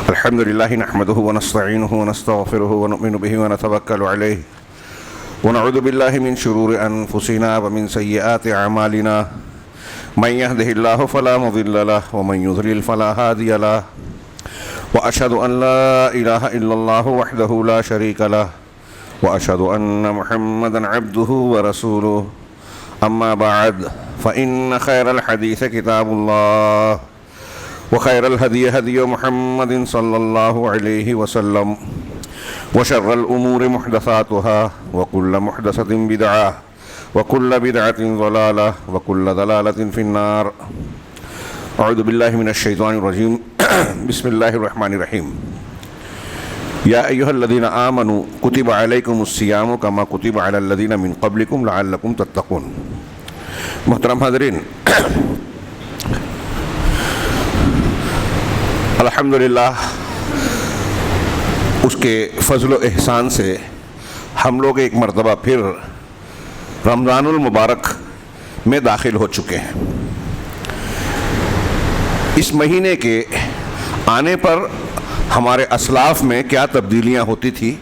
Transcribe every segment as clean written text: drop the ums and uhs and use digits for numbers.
الحمد لله نحمده ونستعينه ونستغفره ونؤمن به ونتوكل عليه ونعوذ بالله من شرور أنفسنا ومن سيئات أعمالنا من يهده الله فلا مضل له ومن يضلل فلا هادي له وأشهد أن لا إله إلا الله وحده لا شريك له وأشهد أن محمدا عبده ورسوله أما بعد فإن خير الحديث كتاب الله وخير الهدي هدي محمد صلى الله عليه وسلم وشر الأمور محدثاتها وكل محدثة بدعة وكل بدعة ضلالة وكل ضلالة في النار. أعوذ بالله من الشيطان الرجيم. بسم الله الرحمن الرحيم. يا أيها الذين آمنوا كتب عليكم الصيام كما كتب على الذين من قبلكم لعلكم تتقون. محترم حاضرین، الحمدللہ اس کے فضل و احسان سے ہم لوگ ایک مرتبہ پھر رمضان المبارک میں داخل ہو چکے ہیں. اس مہینے کے آنے پر ہمارے اسلاف میں کیا تبدیلیاں ہوتی تھی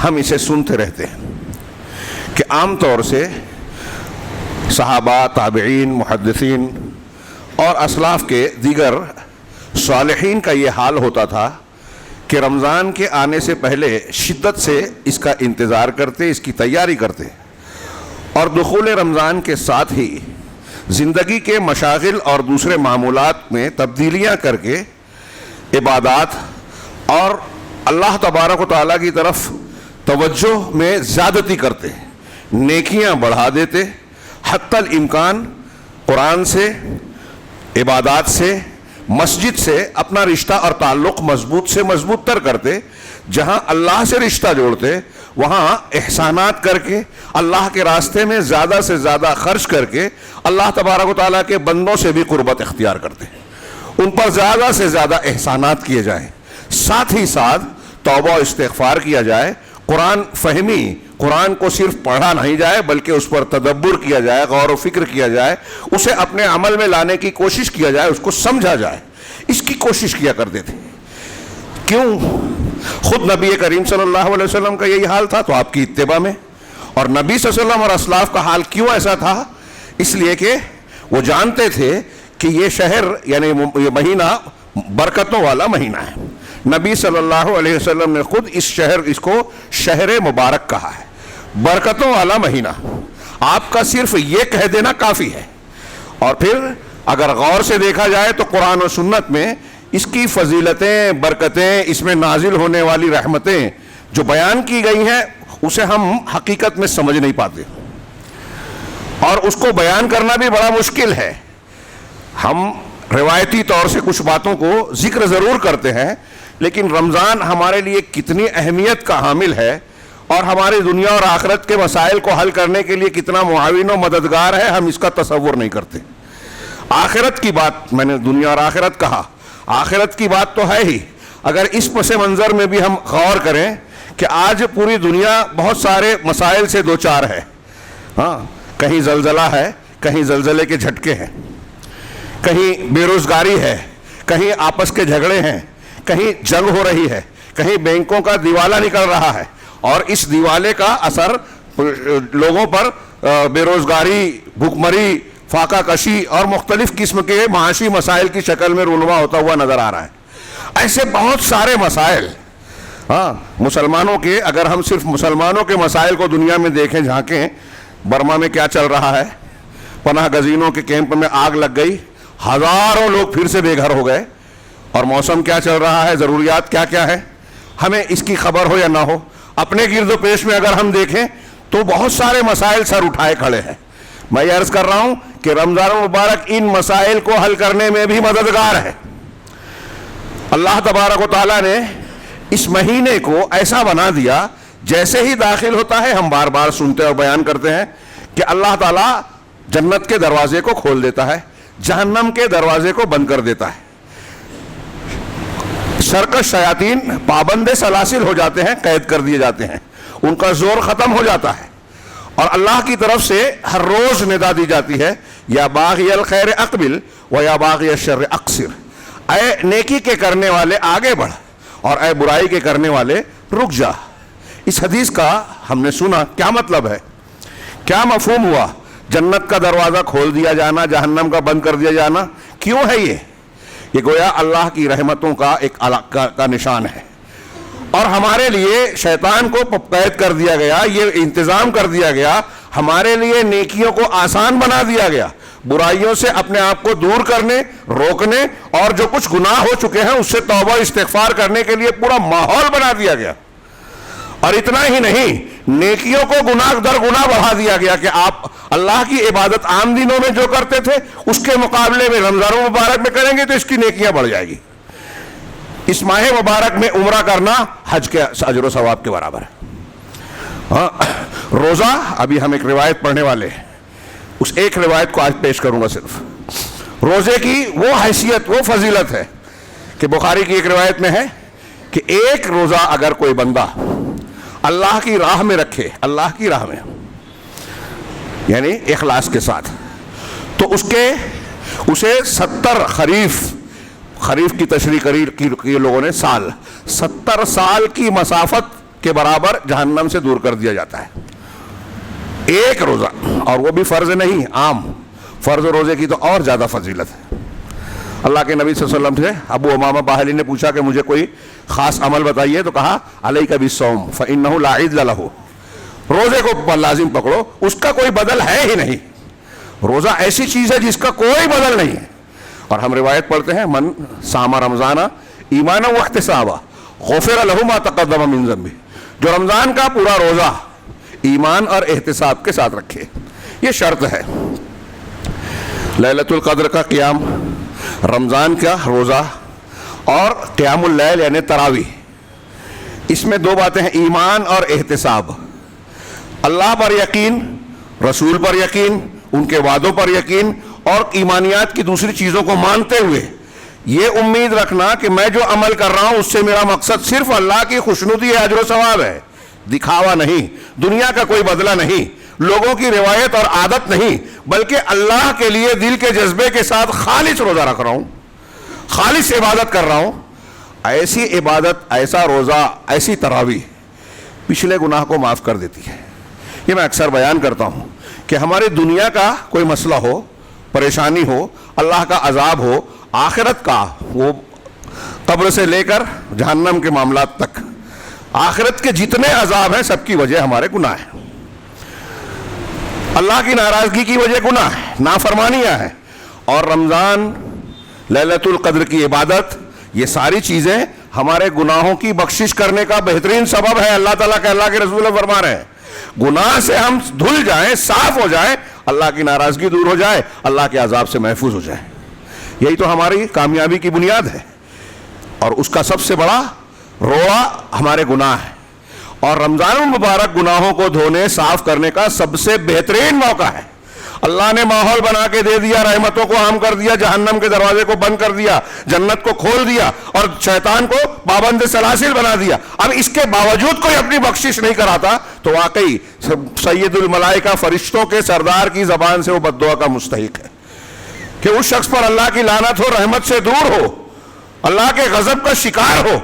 ہم اسے سنتے رہتے ہیں کہ عام طور سے صحابہ، تابعین، محدثین اور اسلاف کے دیگر صالحین کا یہ حال ہوتا تھا کہ رمضان کے آنے سے پہلے شدت سے اس کا انتظار کرتے، اس کی تیاری کرتے، اور دخول رمضان کے ساتھ ہی زندگی کے مشاغل اور دوسرے معمولات میں تبدیلیاں کر کے عبادات اور اللہ تبارک و تعالیٰ کی طرف توجہ میں زیادتی کرتے، نیکیاں بڑھا دیتے، حتی الامکان قرآن سے، عبادات سے، مسجد سے اپنا رشتہ اور تعلق مضبوط سے مضبوط تر کرتے. جہاں اللہ سے رشتہ جوڑتے وہاں احسانات کر کے، اللہ کے راستے میں زیادہ سے زیادہ خرچ کر کے اللہ تبارک و تعالیٰ کے بندوں سے بھی قربت اختیار کرتے، ان پر زیادہ سے زیادہ احسانات کیے جائیں، ساتھ ہی ساتھ توبہ و استغفار کیا جائے، قرآن فہمی، قرآن کو صرف پڑھا نہیں جائے بلکہ اس پر تدبر کیا جائے، غور و فکر کیا جائے، اسے اپنے عمل میں لانے کی کوشش کیا جائے، اس کو سمجھا جائے، اس کی کوشش کیا کرتے تھے. کیوں؟ خود نبی کریم صلی اللہ علیہ وسلم کا یہی حال تھا تو آپ کی اتباع میں. اور نبی صلی اللہ علیہ وسلم اور اسلاف کا حال کیوں ایسا تھا؟ اس لیے کہ وہ جانتے تھے کہ یہ شہر یعنی یہ مہینہ برکتوں والا مہینہ ہے. نبی صلی اللہ علیہ وسلم نے خود اس کو شہر مبارک کہا ہے، برکتوں والا مہینہ. آپ کا صرف یہ کہہ دینا کافی ہے. اور پھر اگر غور سے دیکھا جائے تو قرآن و سنت میں اس کی فضیلتیں، برکتیں، اس میں نازل ہونے والی رحمتیں جو بیان کی گئی ہیں اسے ہم حقیقت میں سمجھ نہیں پاتے، اور اس کو بیان کرنا بھی بڑا مشکل ہے. ہم روایتی طور سے کچھ باتوں کو ذکر ضرور کرتے ہیں، لیکن رمضان ہمارے لیے کتنی اہمیت کا حامل ہے اور ہماری دنیا اور آخرت کے مسائل کو حل کرنے کے لیے کتنا معاون و مددگار ہے، ہم اس کا تصور نہیں کرتے. آخرت کی بات، میں نے دنیا اور آخرت کہا، آخرت کی بات تو ہے ہی. اگر اس پس منظر میں بھی ہم غور کریں کہ آج پوری دنیا بہت سارے مسائل سے دوچار ہے. ہاں، کہیں زلزلہ ہے، کہیں زلزلے کے جھٹکے ہیں، کہیں بے روزگاری ہے، کہیں آپس کے جھگڑے ہیں، کہیں جنگ ہو رہی ہے، کہیں بینکوں کا دیوالا نکل رہا ہے، اور اس دیوالے کا اثر لوگوں پر بے روزگاری، بھوکمری، فاقہ کشی اور مختلف قسم کے معاشی مسائل کی شکل میں رونما ہوتا ہوا نظر آ رہا ہے. ایسے بہت سارے مسائل، ہاں مسلمانوں کے، اگر ہم صرف مسلمانوں کے مسائل کو دنیا میں دیکھیں، جھانکیں، برما میں کیا چل رہا ہے، پناہ گزینوں کے کیمپ میں آگ لگ گئی، ہزاروں لوگ پھر سے بے گھر ہو گئے، اور موسم کیا چل رہا ہے، ضروریات کیا کیا ہے، ہمیں اس کی خبر ہو یا نہ ہو. اپنے گرد و پیش میں اگر ہم دیکھیں تو بہت سارے مسائل سر اٹھائے کھڑے ہیں. میں یہ عرض کر رہا ہوں کہ رمضان المبارک ان مسائل کو حل کرنے میں بھی مددگار ہے. اللہ تبارک و تعالیٰ نے اس مہینے کو ایسا بنا دیا، جیسے ہی داخل ہوتا ہے ہم بار بار سنتے اور بیان کرتے ہیں کہ اللہ تعالیٰ جنت کے دروازے کو کھول دیتا ہے، جہنم کے دروازے کو بند کر دیتا ہے. سرکش شیاطین پابند سلاسل ہو جاتے ہیں، قید کر دیے جاتے ہیں، ان کا زور ختم ہو جاتا ہے، اور اللہ کی طرف سے ہر روز ندا دی جاتی ہے، یا باغی الخیر اقبل و یا باغی الشر اقصر. اے نیکی کے کرنے والے آگے بڑھ، اور اے برائی کے کرنے والے رک جا۔ اس حدیث کا ہم نے سنا، کیا مطلب ہے، کیا مفہوم ہوا؟ جنت کا دروازہ کھول دیا جانا، جہنم کا بند کر دیا جانا، کیوں ہے یہ گویا اللہ کی رحمتوں کا ایک کا نشان ہے، اور ہمارے لیے شیطان کو قید کر دیا گیا، یہ انتظام کر دیا گیا، ہمارے لیے نیکیوں کو آسان بنا دیا گیا، برائیوں سے اپنے آپ کو دور کرنے، روکنے، اور جو کچھ گناہ ہو چکے ہیں اس سے توبہ استغفار کرنے کے لیے پورا ماحول بنا دیا گیا۔ اور اتنا ہی نہیں، نیکیوں کو گناہ در گناہ بڑھا دیا گیا کہ آپ اللہ کی عبادت عام دنوں میں جو کرتے تھے اس کے مقابلے میں رمضان مبارک میں کریں گے تو اس کی نیکیاں بڑھ جائے گی۔ اس ماہ مبارک میں عمرہ کرنا حج کے اجر و ثواب کے برابر ہے۔ روزہ، ابھی ہم ایک روایت پڑھنے والے ہیں، اس ایک روایت کو آج پیش کروں گا صرف۔ روزے کی وہ حیثیت، وہ فضیلت ہے کہ بخاری کی ایک روایت میں ہے کہ ایک روزہ اگر کوئی بندہ اللہ کی راہ میں رکھے، اللہ کی راہ میں یعنی اخلاص کے ساتھ، تو اسے 70 خریف کی تشریح کی لوگوں نے، 70 سال کی مسافت کے برابر جہنم سے دور کر دیا جاتا ہے ایک روزہ، اور وہ بھی فرض نہیں، عام فرض روزے کی تو اور زیادہ فضیلت ہے۔ اللہ کے نبی صلی اللہ علیہ وسلم سے ابو امامہ باہلی نے پوچھا کہ مجھے کوئی خاص عمل بتائیے، تو کہا علیک بالصوم فإنہ لا عدل لہ، روزے کو لازم پکڑو، اس کا کوئی بدل ہے ہی نہیں۔ روزہ ایسی چیز ہے جس کا کوئی بدل نہیں ہے۔ اور ہم روایت پڑھتے ہیں، من صام رمضان ایمانا واحتسابا غفر لہ ما تقدم من ذنبہ، جو رمضان کا پورا روزہ ایمان اور احتساب کے ساتھ رکھے، یہ شرط ہے۔ لیلۃ القدر کا قیام، رمضان کا روزہ، اور قیام اللیل یعنی تراویح، اس میں دو باتیں ہیں، ایمان اور احتساب۔ اللہ پر یقین، رسول پر یقین، ان کے وعدوں پر یقین، اور ایمانیات کی دوسری چیزوں کو مانتے ہوئے یہ امید رکھنا کہ میں جو عمل کر رہا ہوں اس سے میرا مقصد صرف اللہ کی خوشنودی اجر و ثواب ہے، دکھاوا نہیں، دنیا کا کوئی بدلہ نہیں، لوگوں کی روایت اور عادت نہیں، بلکہ اللہ کے لیے دل کے جذبے کے ساتھ خالص روزہ رکھ رہا ہوں، خالص عبادت کر رہا ہوں۔ ایسی عبادت، ایسا روزہ، ایسی تراویح پچھلے گناہ کو معاف کر دیتی ہے۔ یہ میں اکثر بیان کرتا ہوں کہ ہماری دنیا کا کوئی مسئلہ ہو، پریشانی ہو، اللہ کا عذاب ہو، آخرت کا، وہ قبر سے لے کر جہنم کے معاملات تک، آخرت کے جتنے عذاب ہیں سب کی وجہ ہمارے گناہ ہیں، اللہ کی ناراضگی کی وجہ گناہ ہے، نافرمانیاں ہیں۔ اور رمضان، لیلۃ القدر کی عبادت، یہ ساری چیزیں ہمارے گناہوں کی بخشش کرنے کا بہترین سبب ہے۔ اللہ تعالیٰ کے، اللہ کے رسول فرما رہے ہیں، گناہ سے ہم دھل جائیں، صاف ہو جائیں، اللہ کی ناراضگی دور ہو جائے، اللہ کے عذاب سے محفوظ ہو جائیں۔ یہی تو ہماری کامیابی کی بنیاد ہے، اور اس کا سب سے بڑا روڑا ہمارے گناہ ہے۔ اور رمضان المبارک گناہوں کو دھونے، صاف کرنے کا سب سے بہترین موقع ہے۔ اللہ نے ماحول بنا کے دے دیا، رحمتوں کو عام کر دیا، جہنم کے دروازے کو بند کر دیا، جنت کو کھول دیا، اور شیطان کو پابند سلاسل بنا دیا۔ اب اس کے باوجود کوئی اپنی بخشش نہیں کراتا تو واقعی سید الملائکہ، فرشتوں کے سردار کی زبان سے وہ بد دعا کا مستحق ہے کہ اس شخص پر اللہ کی لعنت ہو، رحمت سے دور ہو، اللہ کے غضب کا شکار ہو،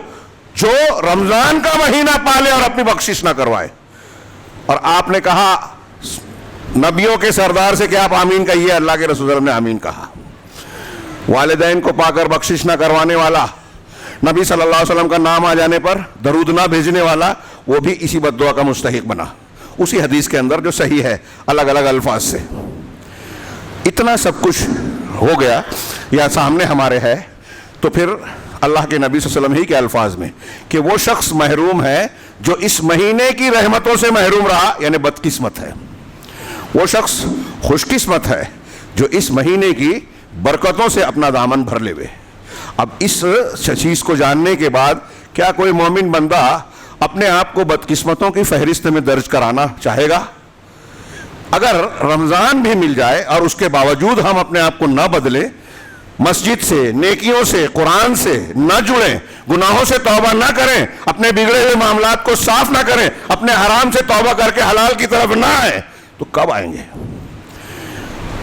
جو رمضان کا مہینہ پالے اور اپنی بخشش نہ کروائے۔ اور آپ نے کہا نبیوں کے سردار سے کہ آپ آمین کہیے، اللہ کے رسول نے آمین کہا۔ والدین کو پا کر بخشش نہ کروانے والا، نبی صلی اللہ علیہ وسلم کا نام آ جانے پر درود نہ بھیجنے والا، وہ بھی اسی بد دعا کا مستحق بنا، اسی حدیث کے اندر جو صحیح ہے الگ الگ الفاظ سے۔ اتنا سب کچھ ہو گیا یا سامنے ہمارے ہے، تو پھر اللہ کے نبی صلی اللہ علیہ وسلم ہی کے الفاظ میں کہ وہ شخص محروم ہے جو اس مہینے کی رحمتوں سے محروم رہا، یعنی بدقسمت ہے۔ وہ شخص خوش قسمت ہے جو اس مہینے کی برکتوں سے اپنا دامن بھر لے۔ اب اس چیز کو جاننے کے بعد کیا کوئی مومن بندہ اپنے آپ کو بدقسمتوں کی فہرست میں درج کرانا چاہے گا؟ اگر رمضان بھی مل جائے اور اس کے باوجود ہم اپنے آپ کو نہ بدلیں، مسجد سے، نیکیوں سے، قرآن سے نہ جڑیں، گناہوں سے توبہ نہ کریں، اپنے بگڑے ہوئے معاملات کو صاف نہ کریں، اپنے حرام سے توبہ کر کے حلال کی طرف نہ آئیں، تو کب آئیں گے؟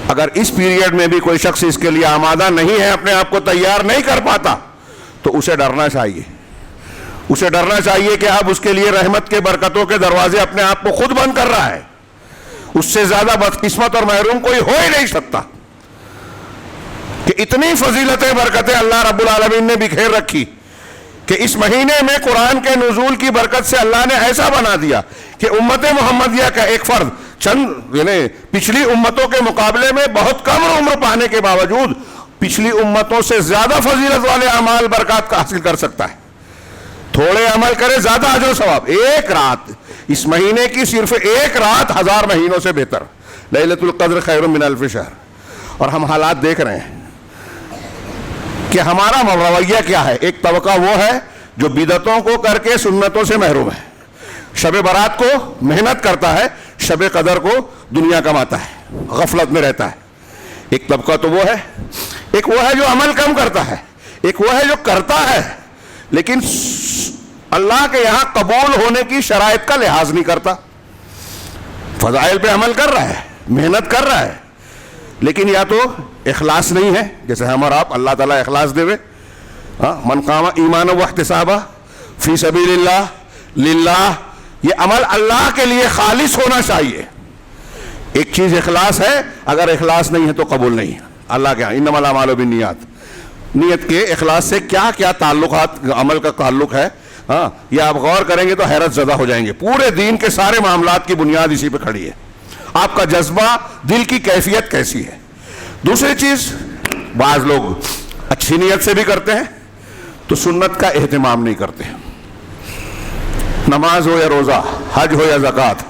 اگر اس پیریڈ میں بھی کوئی شخص اس کے لیے آمادہ نہیں ہے، اپنے آپ کو تیار نہیں کر پاتا، تو اسے ڈرنا چاہیے، اسے ڈرنا چاہیے کہ اب اس کے لیے رحمت کے برکتوں کے دروازے اپنے آپ کو خود بند کر رہا ہے. اس سے زیادہ بدقسمت اور محروم کوئی ہو ہی نہیں سکتا کہ اتنی فضیلتیں برکتیں اللہ رب العالمین نے بکھیر رکھی کہ اس مہینے میں قرآن کے نزول کی برکت سے اللہ نے ایسا بنا دیا کہ امت محمدیہ کا ایک فرد چند یعنی پچھلی امتوں کے مقابلے میں بہت کم عمر پانے کے باوجود پچھلی امتوں سے زیادہ فضیلت والے اعمال برکات کا حاصل کر سکتا ہے. تھوڑے عمل کرے زیادہ اجر و ثواب. ایک رات اس مہینے کی صرف ایک رات 1000 مہینوں سے بہتر. لیلۃ القدر خیر من الف شہر. اور ہم حالات دیکھ رہے ہیں کہ ہمارا رویہ کیا ہے. ایک طبقہ وہ ہے جو بدعتوں کو کر کے سنتوں سے محروم ہے, شب برات کو محنت کرتا ہے, شب قدر کو دنیا کماتا ہے, غفلت میں رہتا ہے. ایک طبقہ تو وہ ہے. ایک وہ ہے جو عمل کم کرتا ہے, ایک وہ ہے جو کرتا ہے لیکن اللہ کے یہاں قبول ہونے کی شرائط کا لحاظ نہیں کرتا. فضائل پہ عمل کر رہا ہے, محنت کر رہا ہے, لیکن یا تو اخلاص نہیں ہے, جیسے ہم اور آپ, اللہ تعالیٰ اخلاص دے. من قام ایمان و احتسابا فی سبیل اللہ للہ, یہ عمل اللہ کے لیے خالص ہونا چاہیے. ایک چیز اخلاص ہے, اگر اخلاص نہیں ہے تو قبول نہیں ہے اللہ کے یہاں. انما الاعمال بالنیات, نیت کے اخلاص سے کیا کیا تعلقات عمل کا تعلق ہے, یہ آپ غور کریں گے تو حیرت زدہ ہو جائیں گے. پورے دین کے سارے معاملات کی بنیاد اسی پہ کھڑی ہے. آپ کا جذبہ, دل کی کیفیت کیسی ہے. دوسری چیز, بعض لوگ اچھی نیت سے بھی کرتے ہیں تو سنت کا اہتمام نہیں کرتے. نماز ہو یا روزہ, حج ہو یا زکوٰۃ,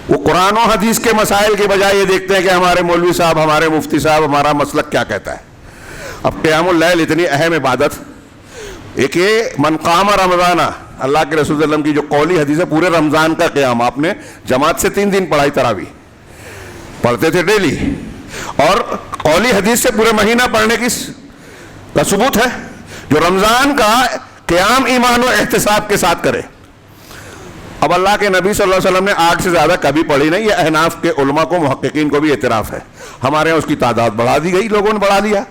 وہ قرآن و حدیث کے مسائل کے بجائے یہ دیکھتے ہیں کہ ہمارے مولوی صاحب, ہمارے مفتی صاحب, ہمارا مسلک کیا کہتا ہے. اب قیام اللیل اتنی اہم عبادت, ایک یہ من قام رمضانہ, اللہ کے رسول صلی اللہ علیہ وسلم کی جو قولی حدیث ہے, پورے رمضان کا قیام آپ نے جماعت سے 3 دن پڑھائی, تراویح پڑھتے تھے ڈیلی, اور قولی حدیث سے پورے مہینہ پڑھنے کا ثبوت ہے. جو رمضان کا قیام ایمان و احتساب کے ساتھ کرے. اب اللہ کے نبی صلی اللہ علیہ وسلم نے 8 سے زیادہ کبھی پڑھی نہیں, یہ احناف کے علماء کو, محققین کو بھی اعتراف ہے. ہمارے یہاں اس کی تعداد بڑھا دی گئی, لوگوں نے بڑھا دیا,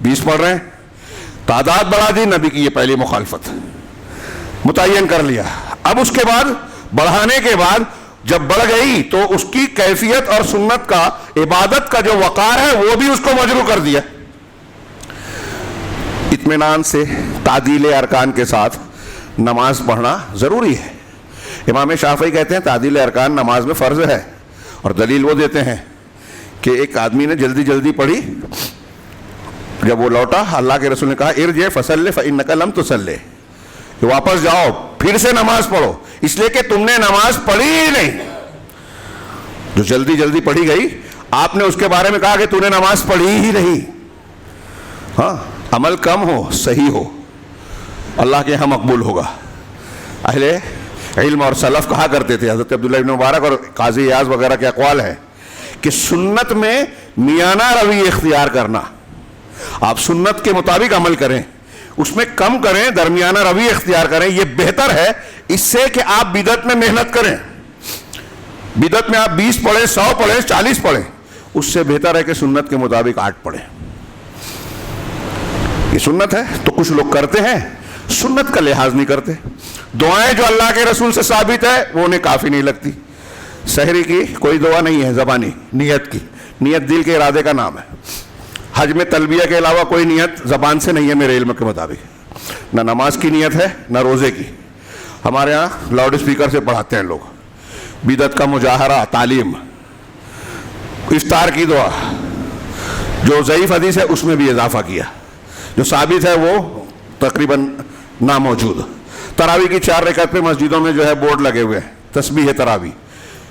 20 پڑھ رہے ہیں, تعداد بڑھا دی. نبی کی یہ پہلی مخالفت متعین کر لیا. اب اس کے بعد بڑھانے کے بعد جب بڑھ گئی تو اس کی کیفیت اور سنت کا, عبادت کا جو وقار ہے وہ بھی اس کو مجروح کر دیا. اطمینان سے تعدیل ارکان کے ساتھ نماز پڑھنا ضروری ہے. امام شافعی کہتے ہیں تعدیل ارکان نماز میں فرض ہے, اور دلیل وہ دیتے ہیں کہ ایک آدمی نے جلدی جلدی پڑھی, جب وہ لوٹا اللہ کے رسول نے کہا ارجع فصلی فانک لم تصلی, کہ واپس جاؤ پھر سے نماز پڑھو, اس لیے کہ تم نے نماز پڑھی ہی نہیں. جو جلدی جلدی پڑھی گئی, آپ نے اس کے بارے میں کہا کہ تو نے نماز پڑھی ہی نہیں. ہاں, عمل کم ہو صحیح ہو, اللہ کے یہاں مقبول ہوگا. اہل علم اور سلف کہا کرتے تھے, حضرت عبداللہ ابن مبارک اور قاضی ایاز وغیرہ کے اقوال ہیں, کہ سنت میں میانہ روی اختیار کرنا, آپ سنت کے مطابق عمل کریں, اس میں کم کریں, درمیانہ روی اختیار کریں, یہ بہتر ہے اس سے کہ آپ بدعت میں محنت کریں. بدعت میں آپ 20 پڑھیں, 100 پڑھیں, 40 پڑھیں, اس سے بہتر ہے کہ سنت کے مطابق 8 پڑھیں. یہ سنت ہے تو کچھ لوگ کرتے ہیں, سنت کا لحاظ نہیں کرتے. دعائیں جو اللہ کے رسول سے ثابت ہے وہ انہیں کافی نہیں لگتی. سحری کی کوئی دعا نہیں ہے زبانی, نیت کی, نیت دل کے ارادے کا نام ہے. حج میں تلبیہ کے علاوہ کوئی نیت زبان سے نہیں ہے میرے علم کے مطابق, نہ نماز کی نیت ہے نہ روزے کی. ہمارے ہاں لاؤڈ اسپیکر سے پڑھاتے ہیں لوگ. بدعت کا مجاہرہ, تعلیم, افطار کی دعا, جو ضعیف حدیث ہے اس میں بھی اضافہ کیا, جو ثابت ہے وہ تقریباً ناموجود. تراویح کی 4 رکعت پہ مسجدوں میں جو ہے بورڈ لگے ہوئے ہیں, تسبیح تراویح,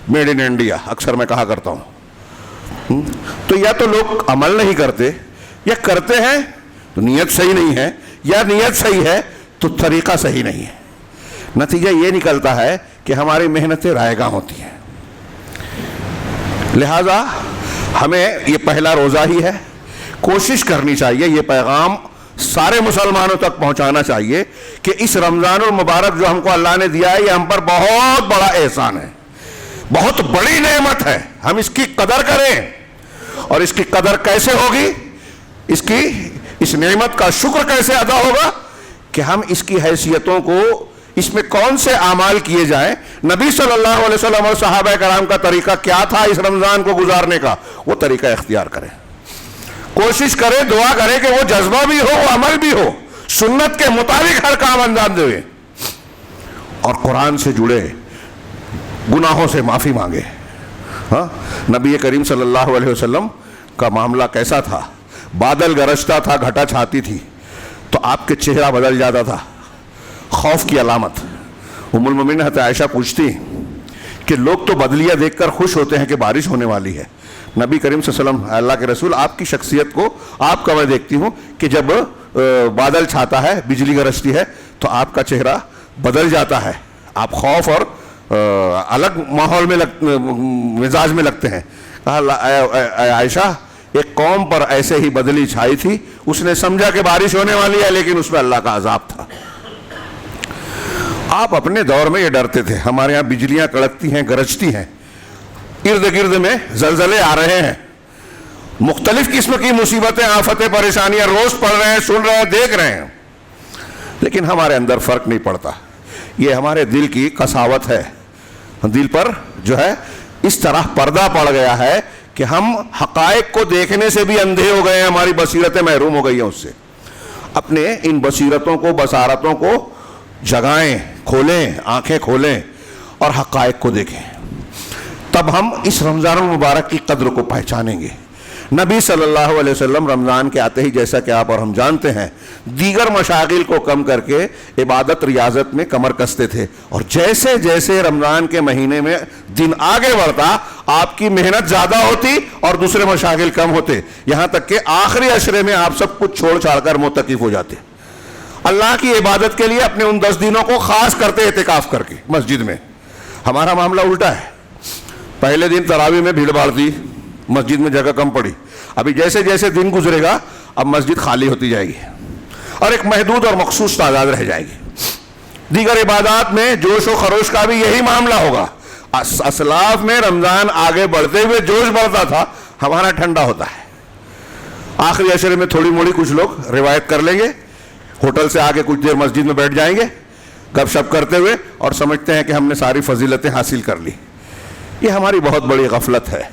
میڈ ان انڈیا, اکثر میں کہا کرتا ہوں. تو یا تو لوگ عمل نہیں کرتے, یا کرتے ہیں تو نیت صحیح نہیں ہے, یا نیت صحیح ہے تو طریقہ صحیح نہیں ہے. نتیجہ یہ نکلتا ہے کہ ہماری محنتیں رائے گاں ہوتی ہیں. لہذا ہمیں یہ پہلا روزہ ہی ہے, کوشش کرنی چاہیے, یہ پیغام سارے مسلمانوں تک پہنچانا چاہیے کہ اس رمضان المبارک جو ہم کو اللہ نے دیا ہے یہ ہم پر بہت بڑا احسان ہے, بہت بڑی نعمت ہے. ہم اس کی قدر کریں, اور اس کی قدر کیسے ہوگی, اس نعمت کا شکر کیسے ادا ہوگا, کہ ہم اس کی حیثیتوں کو, اس میں کون سے اعمال کیے جائیں, نبی صلی اللہ علیہ وسلم اور صحابہ کرام کا طریقہ کیا تھا اس رمضان کو گزارنے کا, وہ طریقہ اختیار کریں. کوشش کریں, دعا کریں کہ وہ جذبہ بھی ہو, وہ عمل بھی ہو, سنت کے مطابق ہر کام انجام دے, اور قرآن سے جڑے, گناہوں سے معافی مانگے. ہاں, نبی کریم صلی اللہ علیہ وسلم کا معاملہ کیسا تھا؟ بادل گرجتا تھا, گھٹا چھاتی تھی تو آپ کے چہرہ بدل جاتا تھا, خوف کی علامت. ام المومنین حضرت عائشہ پوچھتی کہ لوگ تو بدلیاں دیکھ کر خوش ہوتے ہیں کہ بارش ہونے والی ہے, نبی کریم صلی اللہ علیہ وسلم, اللہ کے رسول, آپ کی شخصیت کو آپ کا میں دیکھتی ہوں کہ جب بادل چھاتا ہے, بجلی گرجتی ہے تو آپ کا چہرہ بدل جاتا ہے, آپ خوف اور الگ ماحول میں مزاج میں لگتے ہیں. کہا عائشہ, ایک قوم پر ایسے ہی بدلی چھائی تھی, اس نے سمجھا کہ بارش ہونے والی ہے لیکن اس میں اللہ کا عذاب تھا. آپ اپنے دور میں یہ ڈرتے تھے, ہمارے ہاں بجلیاں کڑکتی ہیں, گرجتی ہیں, ارد گرد میں زلزلے آ رہے ہیں, مختلف قسم کی مصیبتیں, آفتیں, پریشانیاں روز پڑھ رہے ہیں, سن رہے ہیں, دیکھ رہے ہیں, لیکن ہمارے اندر فرق نہیں پڑتا. یہ ہمارے دل کی قساوت ہے, دل پر جو ہے اس طرح پردہ پڑ گیا ہے کہ ہم حقائق کو دیکھنے سے بھی اندھے ہو گئے ہیں, ہماری بصیرتیں محروم ہو گئی ہیں اس سے. اپنے ان بصیرتوں کو, بصارتوں کو جگائیں, کھولیں, آنکھیں کھولیں اور حقائق کو دیکھیں, تب ہم اس رمضان المبارک کی قدر کو پہچانیں گے. نبی صلی اللہ علیہ وسلم رمضان کے آتے ہی, جیسا کہ آپ اور ہم جانتے ہیں, دیگر مشاغل کو کم کر کے عبادت ریاضت میں کمر کستے تھے, اور جیسے جیسے رمضان کے مہینے میں دن آگے بڑھتا آپ کی محنت زیادہ ہوتی اور دوسرے مشاغل کم ہوتے, یہاں تک کہ آخری عشرے میں آپ سب کچھ چھوڑ چھاڑ کر معتکف ہو جاتے, اللہ کی عبادت کے لیے اپنے ان 10 دنوں کو خاص کرتے اعتکاف کر کے مسجد میں. ہمارا معاملہ الٹا ہے, پہلے دن تراویح میں بھیڑ بھاڑ تھی, مسجد میں جگہ کم پڑی, ابھی جیسے جیسے دن گزرے گا اب مسجد خالی ہوتی جائے گی اور ایک محدود اور مخصوص تعداد رہ جائے گی. دیگر عبادات میں جوش و خروش کا بھی یہی معاملہ ہوگا. اسلاف میں رمضان آگے بڑھتے ہوئے جوش بڑھتا تھا, ہمارا ٹھنڈا ہوتا ہے. آخری عشرے میں تھوڑی موڑی کچھ لوگ روایت کر لیں گے, ہوٹل سے آگے کچھ دیر مسجد میں بیٹھ جائیں گے گپ شپ کرتے ہوئے, اور سمجھتے ہیں کہ ہم نے ساری فضیلتیں حاصل کر لی. یہ ہماری بہت بڑی غفلت ہے.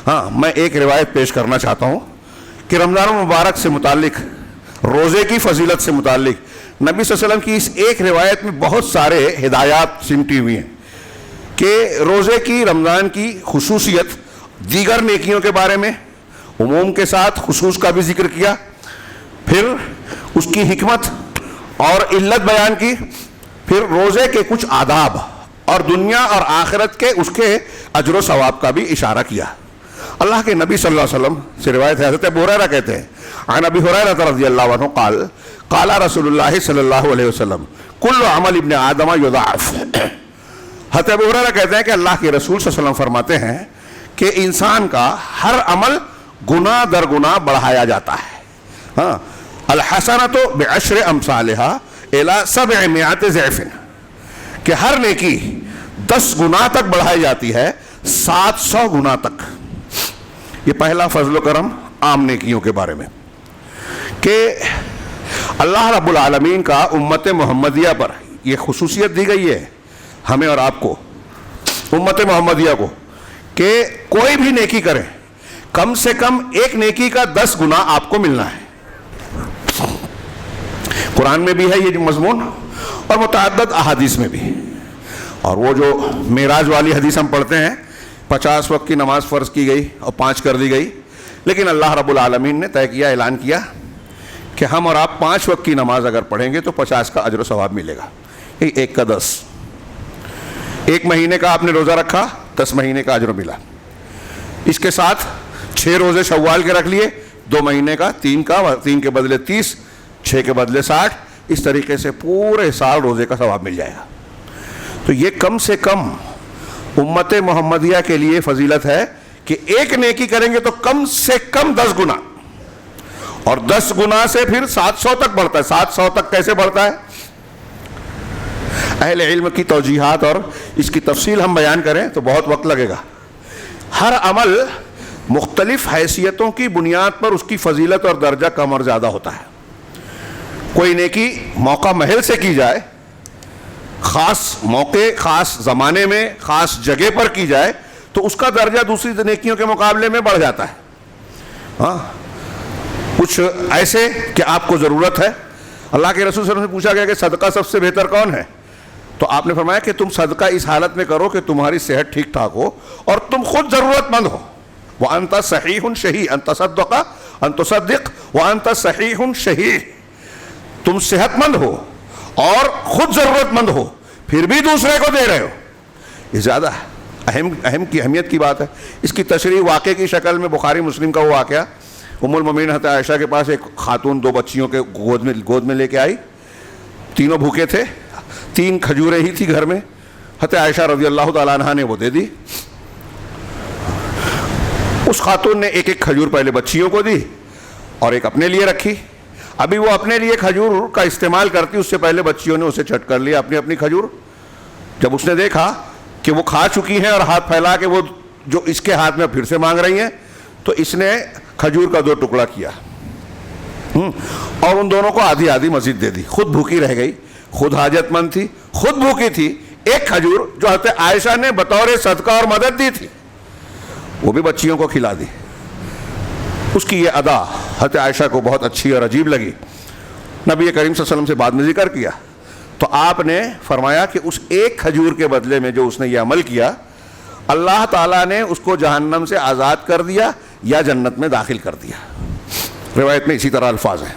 ہاں, میں ایک روایت پیش کرنا چاہتا ہوں کہ رمضان المبارک سے متعلق, روزے کی فضیلت سے متعلق نبی صلی اللہ علیہ وسلم کی اس ایک روایت میں بہت سارے ہدایات سمٹی ہوئی ہیں کہ روزے کی, رمضان کی خصوصیت, دیگر نیکیوں کے بارے میں عموم کے ساتھ خصوص کا بھی ذکر کیا, پھر اس کی حکمت اور علت بیان کی, پھر روزے کے کچھ آداب اور دنیا اور آخرت کے اس کے اجر و ثواب کا بھی اشارہ کیا. اللہ کے نبی صلی اللہ علیہ وسلم سے روایت ہے, حضرت ابو ہریرہ کہتے ہیں, عن ابی ہریرہ رضی اللہ عنہ قال قال رسول اللہ صلی اللہ علیہ وسلم کل عمل ابن آدم یضاعف. حضرت ابو ہریرہ کہتے ہیں کہ اللہ کے رسول صلی اللہ علیہ وسلم فرماتے ہیں کہ انسان کا ہر عمل گناہ در گناہ بڑھایا جاتا ہے. ہاں, الحسنۃ بعشر امثالها الی 700 ضعف, کہ ہر نیکی 10 گنا تک بڑھائی جاتی ہے, 700 گنا تک. یہ پہلا فضل و کرم عام نیکیوں کے بارے میں کہ اللہ رب العالمین کا امت محمدیہ پر یہ خصوصیت دی گئی ہے, ہمیں اور آپ کو, امت محمدیہ کو, کہ کوئی بھی نیکی کریں کم سے کم ایک نیکی کا 10 گنا آپ کو ملنا ہے. قرآن میں بھی ہے یہ مضمون اور متعدد احادیث میں بھی. اور وہ جو معراج والی حدیث ہم پڑھتے ہیں, 50 وقت کی نماز فرض کی گئی اور 5 کر دی گئی, لیکن اللہ رب العالمین نے طے کیا, اعلان کیا کہ ہم اور آپ 5 وقت کی نماز اگر پڑھیں گے تو 50 کا اجر و ثواب ملے گا. ایک کا 10, ایک مہینے کا آپ نے روزہ رکھا, 10 مہینے کا اجر ملا. اس کے ساتھ 6 روزے شوال کے رکھ لیے, 2 مہینے کا 3 کا, 3 کے بدلے 30, 6 کے بدلے 60, اس طریقے سے پورے سال روزے کا ثواب مل جائے گا. تو یہ کم سے کم امت محمدیہ کے لیے فضیلت ہے کہ ایک نیکی کریں گے تو کم سے کم 10 گنا, اور 10 گنا سے پھر 700 تک بڑھتا ہے. 700 تک کیسے بڑھتا ہے؟ اہل علم کی توجیحات اور اس کی تفصیل ہم بیان کریں تو بہت وقت لگے گا. ہر عمل مختلف حیثیتوں کی بنیاد پر اس کی فضیلت اور درجہ کم اور زیادہ ہوتا ہے. کوئی نیکی موقع محل سے کی جائے, خاص موقع، خاص زمانے میں، خاص جگہ پر کی جائے تو اس کا درجہ دوسری نیکیوں کے مقابلے میں بڑھ جاتا ہے. ہاں کچھ ایسے کہ آپ کو ضرورت ہے. اللہ کے رسول صلی اللہ علیہ وسلم سے پوچھا گیا کہ صدقہ سب سے بہتر کون ہے؟ تو آپ نے فرمایا کہ تم صدقہ اس حالت میں کرو کہ تمہاری صحت ٹھیک ٹھاک ہو اور تم خود ضرورت مند ہو. وَأَنْتَ صَحِيحٌ شَهِيٌّ أَن تَصَدَّقَ أَن تُصَدِّقْ وَأَنْتَ صَحِيحٌ شَهِيٌّ. تم صحت مند ہو اور خود ضرورت مند ہو پھر بھی دوسرے کو دے رہے ہو. یہ زیادہ اہمیت کی بات ہے. اس کی تشریح واقعے کی شکل میں بخاری مسلم کا وہ واقعہ. ام المومنین حضرت عائشہ کے پاس ایک خاتون 2 بچیوں کے گود میں لے کے آئی. تینوں بھوکے تھے, 3 کھجوریں ہی تھی گھر میں. حضرت عائشہ رضی اللہ تعالیٰ عنہ نے وہ دے دی. اس خاتون نے ایک کھجور پہلے بچیوں کو دی اور ایک اپنے لیے رکھی. ابھی وہ اپنے لیے کھجور کا استعمال کرتی, اس سے پہلے بچیوں نے اسے چٹ کر لیا اپنی اپنی کھجور. جب اس نے دیکھا کہ وہ کھا چکی ہیں اور ہاتھ پھیلا کے وہ جو اس کے ہاتھ میں پھر سے مانگ رہی ہیں, تو اس نے کھجور کا 2 ٹکڑا کیا اور ان دونوں کو آدھی آدھی مزید دے دی. خود بھوکی رہ گئی, خود حاجت مند تھی, خود بھوکی تھی. ایک کھجور جو حضرت عائشہ نے بطور صدقہ اور مدد دی تھی وہ بھی بچیوں کو کھلا دی. اس کی یہ ادا حضرت عائشہ کو بہت اچھی اور عجیب لگی. نبی کریم صلی اللہ علیہ وسلم سے بعد میں ذکر کیا تو آپ نے فرمایا کہ اس ایک کھجور کے بدلے میں جو اس نے یہ عمل کیا, اللہ تعالیٰ نے اس کو جہنم سے آزاد کر دیا یا جنت میں داخل کر دیا. روایت میں اسی طرح الفاظ ہیں.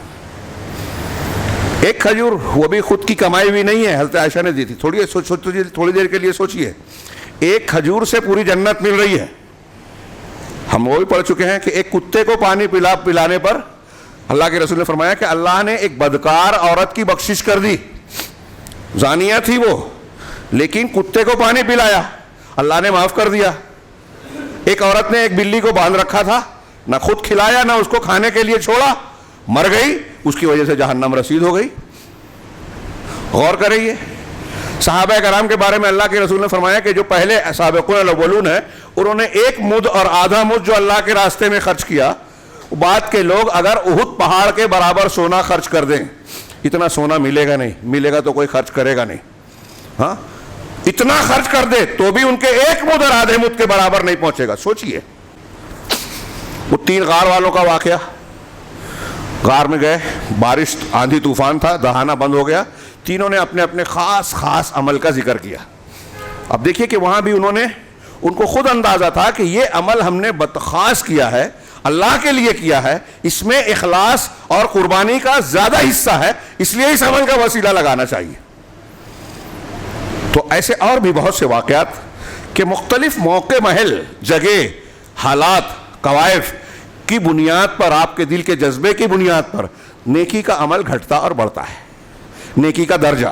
ایک کھجور وہ بھی خود کی کمائی ہوئی نہیں ہے, حضرت عائشہ نے دی تھی. تھوڑی دیر کے لیے سوچئے, ایک کھجور سے پوری جنت مل رہی ہے. ہم وہ بھی پڑھ چکے ہیں کہ ایک کتے کو پانی پلانے پر اللہ کے رسول نے فرمایا کہ اللہ نے ایک بدکار عورت کی بخشش کر دی. زانیہ تھی وہ, لیکن کتے کو پانی پلایا, اللہ نے معاف کر دیا. ایک عورت نے ایک بلی کو باندھ رکھا تھا, نہ خود کھلایا نہ اس کو کھانے کے لیے چھوڑا, مر گئی, اس کی وجہ سے جہنم رسید ہو گئی. غور کریں. صحابہ کرام کے بارے میں اللہ کے رسول نے فرمایا کہ جو پہلے سابقون الاولون ہیں انہوں نے 1 مد اور آدھا مد جو اللہ کے راستے میں خرچ کیا, بعد کے لوگ اگر احد پہاڑ کے برابر سونا خرچ کر دیں, اتنا سونا ملے گا نہیں, ملے گا تو کوئی خرچ کرے گا نہیں. ہاں اتنا خرچ کر دے تو بھی ان کے 1 مد اور آدھے مد کے برابر نہیں پہنچے گا. سوچئے وہ 3 غار والوں کا واقعہ. غار میں گئے, بارش آندھی طوفان تھا, دہانا بند ہو گیا. تینوں نے اپنے اپنے خاص عمل کا ذکر کیا. اب دیکھیے کہ وہاں بھی ان کو خود اندازہ تھا کہ یہ عمل ہم نے خاص کیا ہے, اللہ کے لیے کیا ہے, اس میں اخلاص اور قربانی کا زیادہ حصہ ہے, اس لیے اس عمل کا وسیلہ لگانا چاہیے. تو ایسے اور بھی بہت سے واقعات کہ مختلف موقع, محل, جگہ, حالات, قوائف کی بنیاد پر, آپ کے دل کے جذبے کی بنیاد پر نیکی کا عمل گھٹتا اور بڑھتا ہے, نیکی کا درجہ.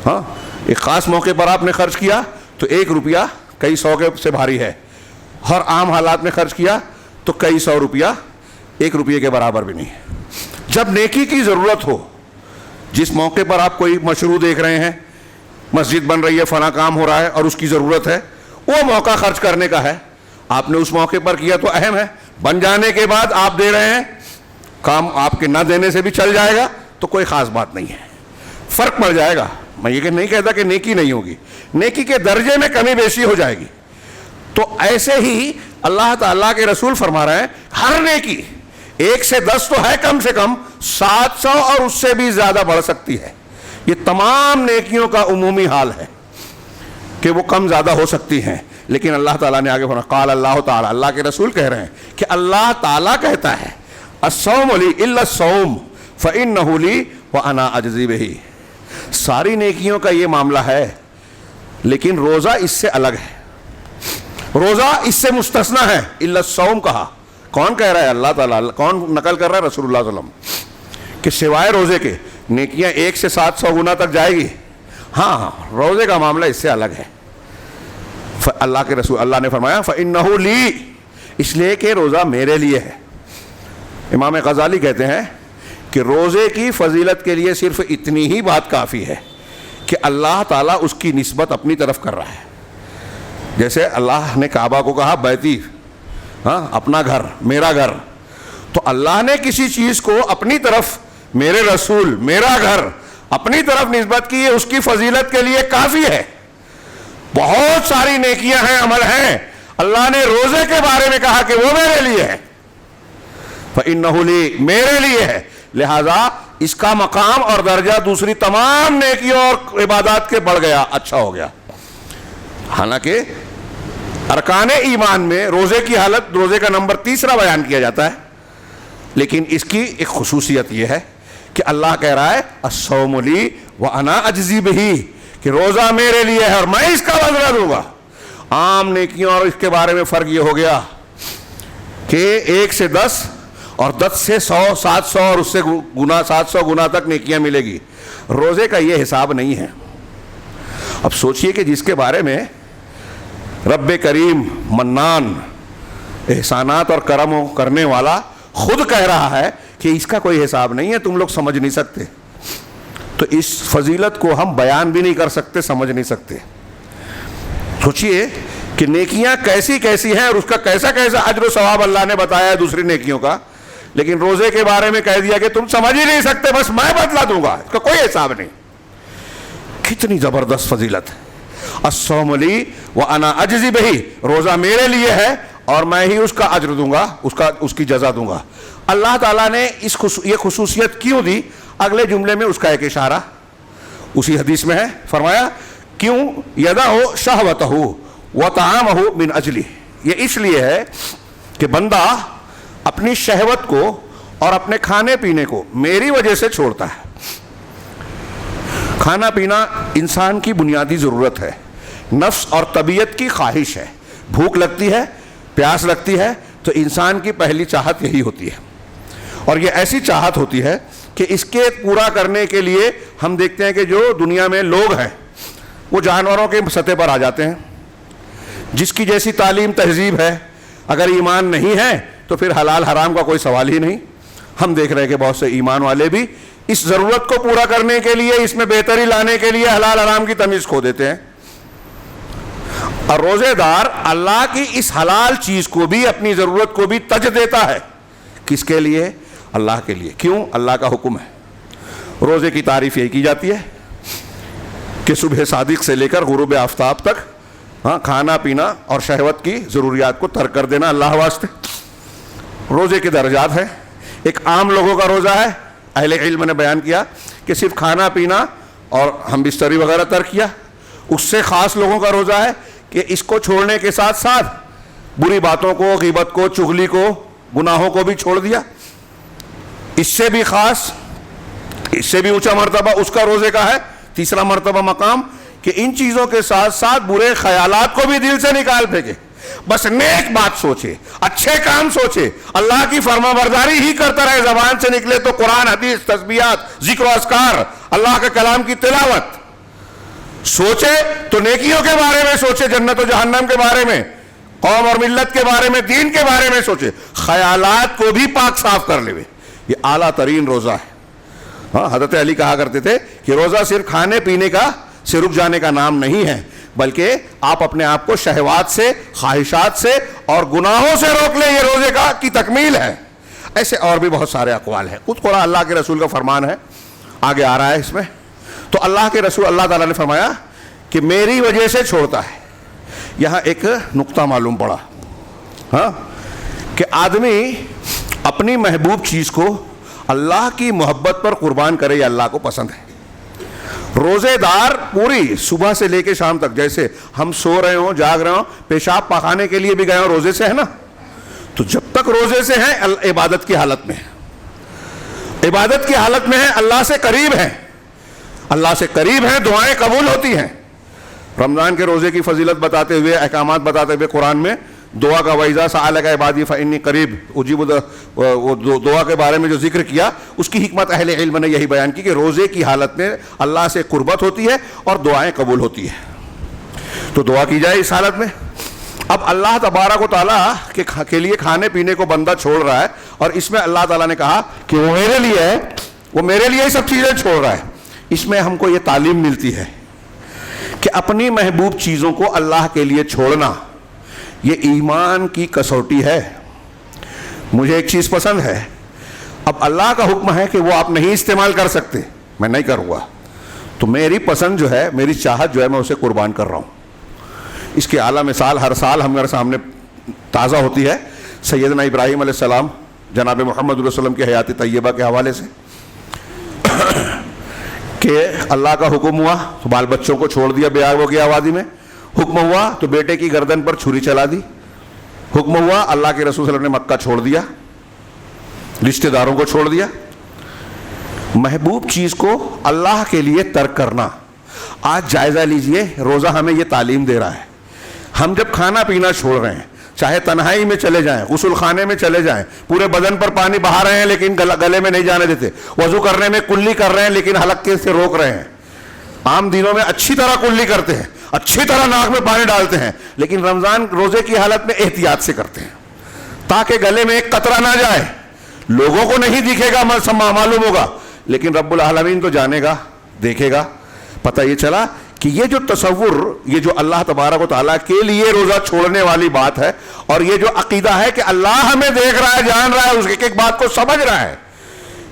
ہاں ایک خاص موقع پر آپ نے خرچ کیا تو 1 روپیہ کئی 100 کے سے بھاری ہے, ہر عام حالات میں خرچ کیا تو کئی 100 روپیہ 1 روپیے کے برابر بھی نہیں ہے. جب نیکی کی ضرورت ہو, جس موقع پر آپ کوئی مشروع دیکھ رہے ہیں, مسجد بن رہی ہے, فلاں کام ہو رہا ہے اور اس کی ضرورت ہے, وہ موقع خرچ کرنے کا ہے, آپ نے اس موقع پر کیا تو اہم ہے. بن جانے کے بعد آپ دے رہے ہیں, کام آپ کے نہ دینے سے بھی چل جائے گا تو کوئی خاص بات نہیں ہے, فرق پڑ جائے گا. میں یہ نہیں کہتا کہ نیکی نہیں ہوگی, نیکی کے درجے میں کمی بیشی ہو جائے گی. تو ایسے ہی اللہ تعالیٰ کے رسول فرما رہے ہیں ہر نیکی 1 سے 10 تو ہے, کم سے کم 700 اور اس سے بھی زیادہ بڑھ سکتی ہے. یہ تمام نیکیوں کا عمومی حال ہے کہ وہ کم زیادہ ہو سکتی ہیں. لیکن اللہ تعالیٰ نے آگے فرمایا, قال اللہ تعالیٰ, اللہ کے رسول کہہ رہے ہیں کہ اللہ تعالیٰ کہتا ہے الصوم لی الا الصوم فإنہ لی وأنا اجزی بہ. ساری نیکیوں کا یہ معاملہ ہے, لیکن روزہ اس سے الگ ہے, روزہ اس سے مستثنا ہے. الا الصوم کہا, کون کہہ رہا ہے؟ اللہ تعالیٰ. کون نقل کر رہا ہے؟ رسول اللہ صلی اللہ علیہ وسلم, کہ سوائے روزے کے نیکیاں 1 سے 700 گنا تک جائے گی. ہاں روزے کا معاملہ اس سے الگ ہے. اللہ کے رسول, اللہ نے فرمایا فإنہ لی, اس لیے کہ روزہ میرے لیے ہے. امام غزالی کہتے ہیں کہ روزے کی فضیلت کے لیے صرف اتنی ہی بات کافی ہے کہ اللہ تعالیٰ اس کی نسبت اپنی طرف کر رہا ہے. جیسے اللہ نے کعبہ کو کہا بیتی, ہاں اپنا گھر, میرا گھر, تو اللہ نے کسی چیز کو اپنی طرف, میرے رسول, میرا گھر, اپنی طرف نسبت کی، اس کی فضیلت کے لیے کافی ہے. بہت ساری نیکیاں ہیں، عمل ہیں. اللہ نے روزے کے بارے میں کہا کہ وہ میرے لیے ہے، فَإِنَّهُ لِي، میرے لیے ہے، لہذا اس کا مقام اور درجہ دوسری تمام نیکیوں اور عبادات کے بڑھ گیا، اچھا ہو گیا. حالانکہ ارکان ایمان میں روزے کی حالت، روزے کا نمبر 3 بیان کیا جاتا ہے، لیکن اس کی ایک خصوصیت یہ ہے کہ اللہ کہہ رہا ہے الصوم لی وانا اجزی بہ، کہ روزہ میرے لیے ہے اور میں اس کا بدلہ دوں گا. عام نیکیوں اور اس کے بارے میں فرق یہ ہو گیا کہ 1 سے 10 اور 10 سے 100، 700 اور اس سے گنا 700 گنا تک نیکیاں ملے گی. روزے کا یہ حساب نہیں ہے. اب سوچئے کہ جس کے بارے میں رب کریم منان، احسانات اور کرم کرنے والا خود کہہ رہا ہے کہ اس کا کوئی حساب نہیں ہے، تم لوگ سمجھ نہیں سکتے، تو اس فضیلت کو ہم بیان بھی نہیں کر سکتے، سمجھ نہیں سکتے. سوچئے کہ نیکیاں کیسی کیسی ہیں اور اس کا کیسا کیسا اجر و ثواب اللہ نے بتایا ہے دوسری نیکیوں کا، لیکن روزے کے بارے میں کہہ دیا کہ تم سمجھ ہی نہیں سکتے، بس میں بدلا دوں گا، اس کا کوئی حساب نہیں. کتنی زبردست فضیلت ہے. الصوم لی وانا اجزی بہ، روزہ میرے لیے ہے اور میں ہی اس کا اجر دوں گا، اس کی جزا دوں گا. اللہ تعالیٰ نے یہ خصوصیت کیوں دی؟ اگلے جملے میں اس کا ایک اشارہ اسی حدیث میں ہے. فرمایا کیوں یدع شہوتہ وطعامہ من اجلہ، یہ اس لیے ہے کہ بندہ اپنی شہوت کو اور اپنے کھانے پینے کو میری وجہ سے چھوڑتا ہے. کھانا پینا انسان کی بنیادی ضرورت ہے، نفس اور طبیعت کی خواہش ہے. بھوک لگتی ہے، پیاس لگتی ہے تو انسان کی پہلی چاہت یہی ہوتی ہے، اور یہ ایسی چاہت ہوتی ہے کہ اس کے پورا کرنے کے لیے ہم دیکھتے ہیں کہ جو دنیا میں لوگ ہیں وہ جانوروں کے سطح پر آ جاتے ہیں. جس کی جیسی تعلیم تہذیب ہے، اگر ایمان نہیں ہے تو پھر حلال حرام کا کوئی سوال ہی نہیں. ہم دیکھ رہے ہیں کہ بہت سے ایمان والے بھی اس ضرورت کو پورا کرنے کے لیے، اس میں بہتری لانے کے لیے حلال حرام کی تمیز کھو دیتے ہیں. اور روزے دار اللہ کی اس حلال چیز کو بھی، اپنی ضرورت کو بھی تج دیتا ہے. کس کے لیے؟ اللہ کے لیے. کیوں؟ اللہ کا حکم ہے. روزے کی تعریف یہی کی جاتی ہے کہ صبح صادق سے لے کر غروب آفتاب تک کھانا پینا اور شہوت کی ضروریات کو ترک کر دینا اللہ واسطے. روزے کے درجات ہیں. ایک عام لوگوں کا روزہ ہے، اہل علم نے بیان کیا کہ صرف کھانا پینا اور ہم بستری وغیرہ ترک کیا. اس سے خاص لوگوں کا روزہ ہے کہ اس کو چھوڑنے کے ساتھ ساتھ بری باتوں کو، غیبت کو، چغلی کو، گناہوں کو بھی چھوڑ دیا. اس سے بھی خاص، اس سے بھی اونچا مرتبہ اس کا روزے کا ہے، تیسرا مرتبہ مقام، کہ ان چیزوں کے ساتھ ساتھ برے خیالات کو بھی دل سے نکال پھینکے. بس نیک بات سوچے، اچھے کام سوچے، اللہ کی فرما برداری ہی کرتا رہے. زبان سے نکلے تو قرآن، حدیث، تسبیحات، ذکر و اذکار، اللہ کے کلام کی تلاوت. سوچے تو نیکیوں کے بارے میں سوچے، جنت و جہنم کے بارے میں، قوم اور ملت کے بارے میں، دین کے بارے میں سوچے. خیالات کو بھی پاک صاف کر لے. یہ اعلیٰ ترین روزہ ہے. حضرت علی کہا کرتے تھے کہ روزہ صرف کھانے پینے کا سے رک جانے کا نام نہیں ہے، بلکہ آپ اپنے آپ کو شہوات سے، خواہشات سے اور گناہوں سے روک لیں، یہ روزے کی تکمیل ہے. ایسے اور بھی بہت سارے اقوال ہیں. خود قرآن اللہ کے رسول کا فرمان ہے، آگے آ رہا ہے اس میں. تو اللہ کے رسول، اللہ تعالیٰ نے فرمایا کہ میری وجہ سے چھوڑتا ہے. یہاں ایک نقطہ معلوم پڑا کہ آدمی اپنی محبوب چیز کو اللہ کی محبت پر قربان کرے، یہ اللہ کو پسند ہے. روزے دار پوری صبح سے لے کے شام تک، جیسے ہم سو رہے ہوں، جاگ رہے ہوں، پیشاب پخانے کے لیے بھی گئے ہوں، روزے سے ہے نا. تو جب تک روزے سے ہیں عبادت کی حالت میں ہیں، عبادت کی حالت میں ہیں، اللہ سے قریب ہیں، اللہ سے قریب ہیں، دعائیں قبول ہوتی ہیں. رمضان کے روزے کی فضیلت بتاتے ہوئے، احکامات بتاتے ہوئے قرآن میں دعا کا وَإِذَا سَأَلَكَ عِبَادِي فَإِنِّي قَرِيبٌ أُجِيبُ، وہ دعا کے بارے میں جو ذکر کیا، اس کی حکمت اہل علم نے یہی بیان کی کہ روزے کی حالت میں اللہ سے قربت ہوتی ہے اور دعائیں قبول ہوتی ہے. تو دعا کی جائے اس حالت میں. اب اللہ تبارک و تعالیٰ کے لیے کھانے پینے کو بندہ چھوڑ رہا ہے، اور اس میں اللہ تعالیٰ نے کہا کہ وہ میرے لیے ہے، وہ میرے لیے سب چیزیں چھوڑ رہا ہے. اس میں ہم کو یہ تعلیم ملتی ہے کہ اپنی محبوب چیزوں کو اللہ کے لیے چھوڑنا یہ ایمان کی کسوٹی ہے. مجھے ایک چیز پسند ہے، اب اللہ کا حکم ہے کہ وہ آپ نہیں استعمال کر سکتے، میں نہیں کروں گا. تو میری پسند جو ہے, میری چاہت جو ہے, میں اسے قربان کر رہا ہوں. اس کی اعلیٰ مثال ہر سال ہمارے سامنے تازہ ہوتی ہے سیدنا ابراہیم علیہ السلام جناب محمد علیہ وسلم کی حیات طیبہ کے حوالے سے, کہ اللہ کا حکم ہوا تو بال بچوں کو چھوڑ دیا بیابوں کی آبادی میں, حکم ہوا تو بیٹے کی گردن پر چھری چلا دی, حکم ہوا اللہ کے رسول صلی اللہ علیہ وسلم نے مکہ چھوڑ دیا, رشتہ داروں کو چھوڑ دیا. محبوب چیز کو اللہ کے لیے ترک کرنا. آج جائزہ لیجئے, روزہ ہمیں یہ تعلیم دے رہا ہے. ہم جب کھانا پینا چھوڑ رہے ہیں, چاہے تنہائی میں چلے جائیں, غسل خانے میں چلے جائیں, پورے بدن پر پانی بہا رہے ہیں لیکن گلے میں نہیں جانے دیتے, وضو کرنے میں کلی کر رہے ہیں لیکن حلقے سے روک رہے ہیں, عام دنوں میں اچھی طرح کلی کرتے ہیں, اچھی طرح ناک میں پانی ڈالتے ہیں, لیکن رمضان روزے کی حالت میں احتیاط سے کرتے ہیں تاکہ گلے میں ایک قطرہ نہ جائے. لوگوں کو نہیں دکھے گا, معلوم ہوگا, لیکن رب العالمین تو جانے گا, دیکھے گا. پتہ یہ چلا کہ یہ جو تصور, یہ جو اللہ تبارک و تعالیٰ کے لیے روزہ چھوڑنے والی بات ہے, اور یہ جو عقیدہ ہے کہ اللہ ہمیں دیکھ رہا ہے, جان رہا ہے, اس ایک ایک بات کو سمجھ رہا ہے,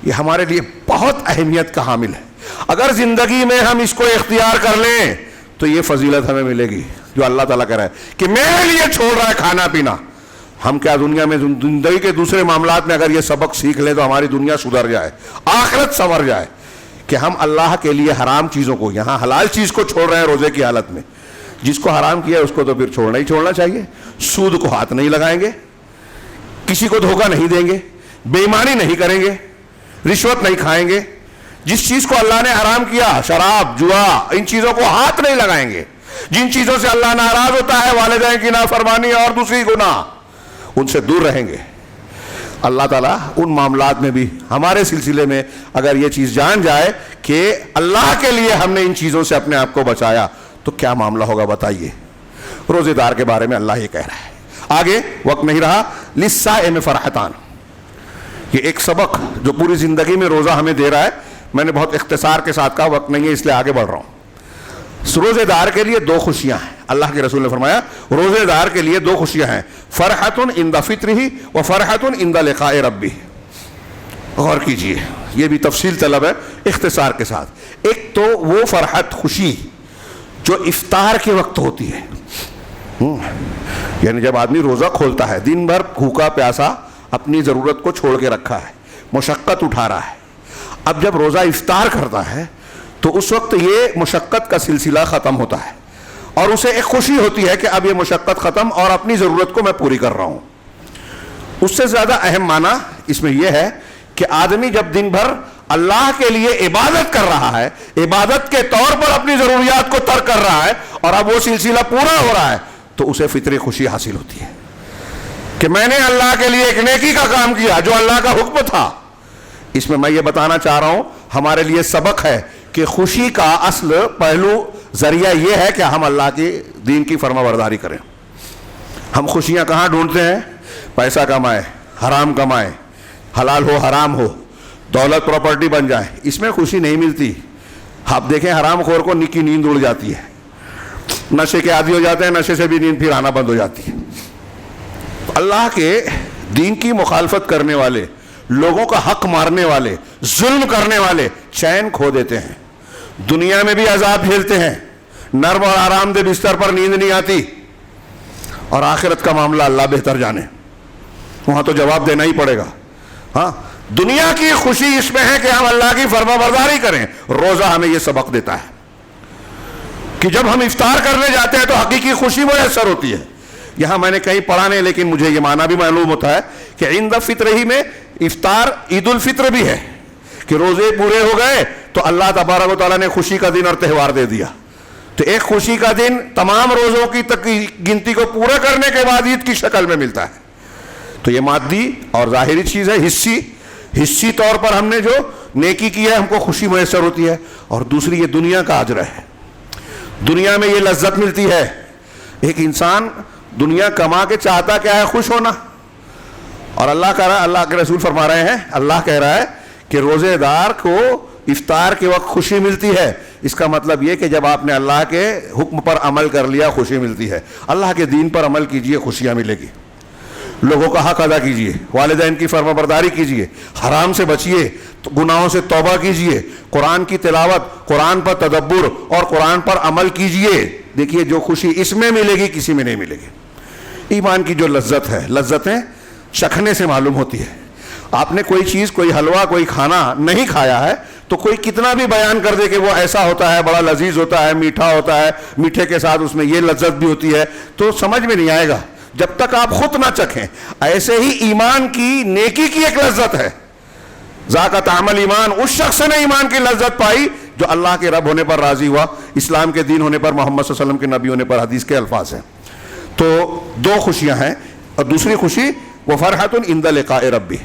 یہ ہمارے لیے بہت اہمیت کا حامل ہے. اگر زندگی میں ہم اس کو اختیار کر لیں تو یہ فضیلت ہمیں ملے گی جو اللہ تعالیٰ کہہ رہا ہے کہ میرے لیے چھوڑ رہا ہے کھانا پینا. ہم کیا دنیا میں زندگی کے دوسرے معاملات میں اگر یہ سبق سیکھ لیں تو ہماری دنیا سدھر جائے, آخرت سنور جائے, کہ ہم اللہ کے لیے حرام چیزوں کو, یہاں حلال چیز کو چھوڑ رہے ہیں روزے کی حالت میں. جس کو حرام کیا ہے اس کو تو پھر چھوڑنا ہی چھوڑنا چاہیے. سود کو ہاتھ نہیں لگائیں گے, کسی کو دھوکہ نہیں دیں گے, بے ایمانی نہیں کریں گے, رشوت نہیں کھائیں گے. جس چیز کو اللہ نے حرام کیا, شراب, جوا, ان چیزوں کو ہاتھ نہیں لگائیں گے. جن چیزوں سے اللہ ناراض ہوتا ہے, والدین کی نافرمانی اور دوسری گناہ, ان سے دور رہیں گے. اللہ تعالیٰ ان معاملات میں بھی ہمارے سلسلے میں اگر یہ چیز جان جائے کہ اللہ کے لیے ہم نے ان چیزوں سے اپنے آپ کو بچایا تو کیا معاملہ ہوگا بتائیے. روزے دار کے بارے میں اللہ یہ کہہ رہا ہے. آگے وقت نہیں رہا. للصائم فرحتان, یہ ایک سبق جو پوری زندگی میں روزہ ہمیں دے رہا ہے. میں نے بہت اختصار کے ساتھ کہا, وقت نہیں ہے اس لیے آگے بڑھ رہا ہوں. روزے دار کے لیے دو خوشیاں ہیں. اللہ کے رسول نے فرمایا روزے دار کے لیے دو خوشیاں ہیں, فرحۃ عند فطرہ و فرحۃ عند لقاء ربہ. غور کیجئے, یہ بھی تفصیل طلب ہے اختصار کے ساتھ. ایک تو وہ فرحت, خوشی جو افطار کے وقت ہوتی ہے, یعنی جب آدمی روزہ کھولتا ہے, دن بھر بھوکا پیاسا اپنی ضرورت کو چھوڑ کے رکھا ہے, مشقت اٹھا رہا ہے, اب جب روزہ افطار کرتا ہے تو اس وقت یہ مشقت کا سلسلہ ختم ہوتا ہے اور اسے ایک خوشی ہوتی ہے کہ اب یہ مشقت ختم اور اپنی ضرورت کو میں پوری کر رہا ہوں. اس سے زیادہ اہم معنی اس میں یہ ہے کہ آدمی جب دن بھر اللہ کے لیے عبادت کر رہا ہے, عبادت کے طور پر اپنی ضروریات کو ترک کر رہا ہے, اور اب وہ سلسلہ پورا ہو رہا ہے, تو اسے فطری خوشی حاصل ہوتی ہے کہ میں نے اللہ کے لیے ایک نیکی کا کام کیا جو اللہ کا حکم تھا. اس میں یہ بتانا چاہ رہا ہوں, ہمارے لیے سبق ہے کہ خوشی کا اصل پہلو ذریعہ یہ ہے کہ ہم اللہ کی دین کی فرما برداری کریں. ہم خوشیاں کہاں ڈھونڈتے ہیں؟ پیسہ کمائے, حرام کمائے, حلال ہو حرام ہو, دولت پراپرٹی بن جائے, اس میں خوشی نہیں ملتی. آپ دیکھیں حرام خور کو نکی نیند اڑ جاتی ہے, نشے کے عادی ہو جاتے ہیں, نشے سے بھی نیند پھر آنا بند ہو جاتی ہے. اللہ کے دین کی مخالفت کرنے والے, لوگوں کا حق مارنے والے, ظلم کرنے والے چین کھو دیتے ہیں, دنیا میں بھی عذاب جھیلتے ہیں, نرم اور آرام دہ بستر پر نیند نہیں آتی, اور آخرت کا معاملہ اللہ بہتر جانے, وہاں تو جواب دینا ہی پڑے گا. ہاں, دنیا کی خوشی اس میں ہے کہ ہم اللہ کی فرما برداری کریں. روزہ ہمیں یہ سبق دیتا ہے کہ جب ہم افطار کرنے جاتے ہیں تو حقیقی خوشی میسر ہوتی ہے. یہاں میں نے کہیں پڑھا نہیں, لیکن مجھے یہ معنی بھی معلوم ہوتا ہے کہ عند فطرہ میں افطار عید الفطر بھی ہے, کہ روزے پورے ہو گئے تو اللہ تبارک و تعالیٰ نے خوشی کا دن اور تہوار دے دیا. تو ایک خوشی کا دن تمام روزوں کی گنتی کو پورا کرنے کے بعد عید کی شکل میں ملتا ہے. تو یہ مادی اور ظاہری چیز ہے, حصی طور پر ہم نے جو نیکی کی ہے ہم کو خوشی میسر ہوتی ہے, اور دوسری یہ دنیا کا اجر ہے, دنیا میں یہ لذت ملتی ہے. ایک انسان دنیا کما کے چاہتا کیا ہے؟ خوش ہونا. اور اللہ کہہ رہا ہے, اللہ کے رسول فرما رہے ہیں, اللہ کہہ رہا ہے کہ روزے دار کو افطار کے وقت خوشی ملتی ہے. اس کا مطلب یہ کہ جب آپ نے اللہ کے حکم پر عمل کر لیا خوشی ملتی ہے. اللہ کے دین پر عمل کیجئے, خوشیاں ملے گی. لوگوں کا حق ادا کیجیے، والدین کی فرما برداری کیجیے، حرام سے بچیے، گناہوں سے توبہ کیجیے، قرآن کی تلاوت، قرآن پر تدبر اور قرآن پر عمل کیجیے۔ دیکھیے جو خوشی اس میں ملے گی کسی میں نہیں ملے گی۔ ایمان کی جو لذت ہے، لذتیں چکھنے سے معلوم ہوتی ہے۔ آپ نے کوئی چیز، کوئی حلوہ، کوئی کھانا نہیں کھایا ہے تو کوئی کتنا بھی بیان کر دے کہ وہ ایسا ہوتا ہے، بڑا لذیذ ہوتا ہے، میٹھا ہوتا ہے، میٹھے کے ساتھ اس میں یہ لذت بھی ہوتی ہے، تو سمجھ میں نہیں آئے گا جب تک آپ خود نہ چکھیں۔ ایسے ہی ایمان کی، نیکی کی ایک لذت ہے، ذاک طعم الایمان، اس شخص نے ایمان کی لذت پائی جو اللہ کے رب ہونے پر راضی ہوا، اسلام کے دین ہونے پر، محمد صلی اللہ علیہ وسلم کے نبی ہونے پر، حدیث کے الفاظ ہیں۔ تو دو خوشیاں ہیں، اور دوسری خوشی وہ فرحۃ عند لقاء ربی،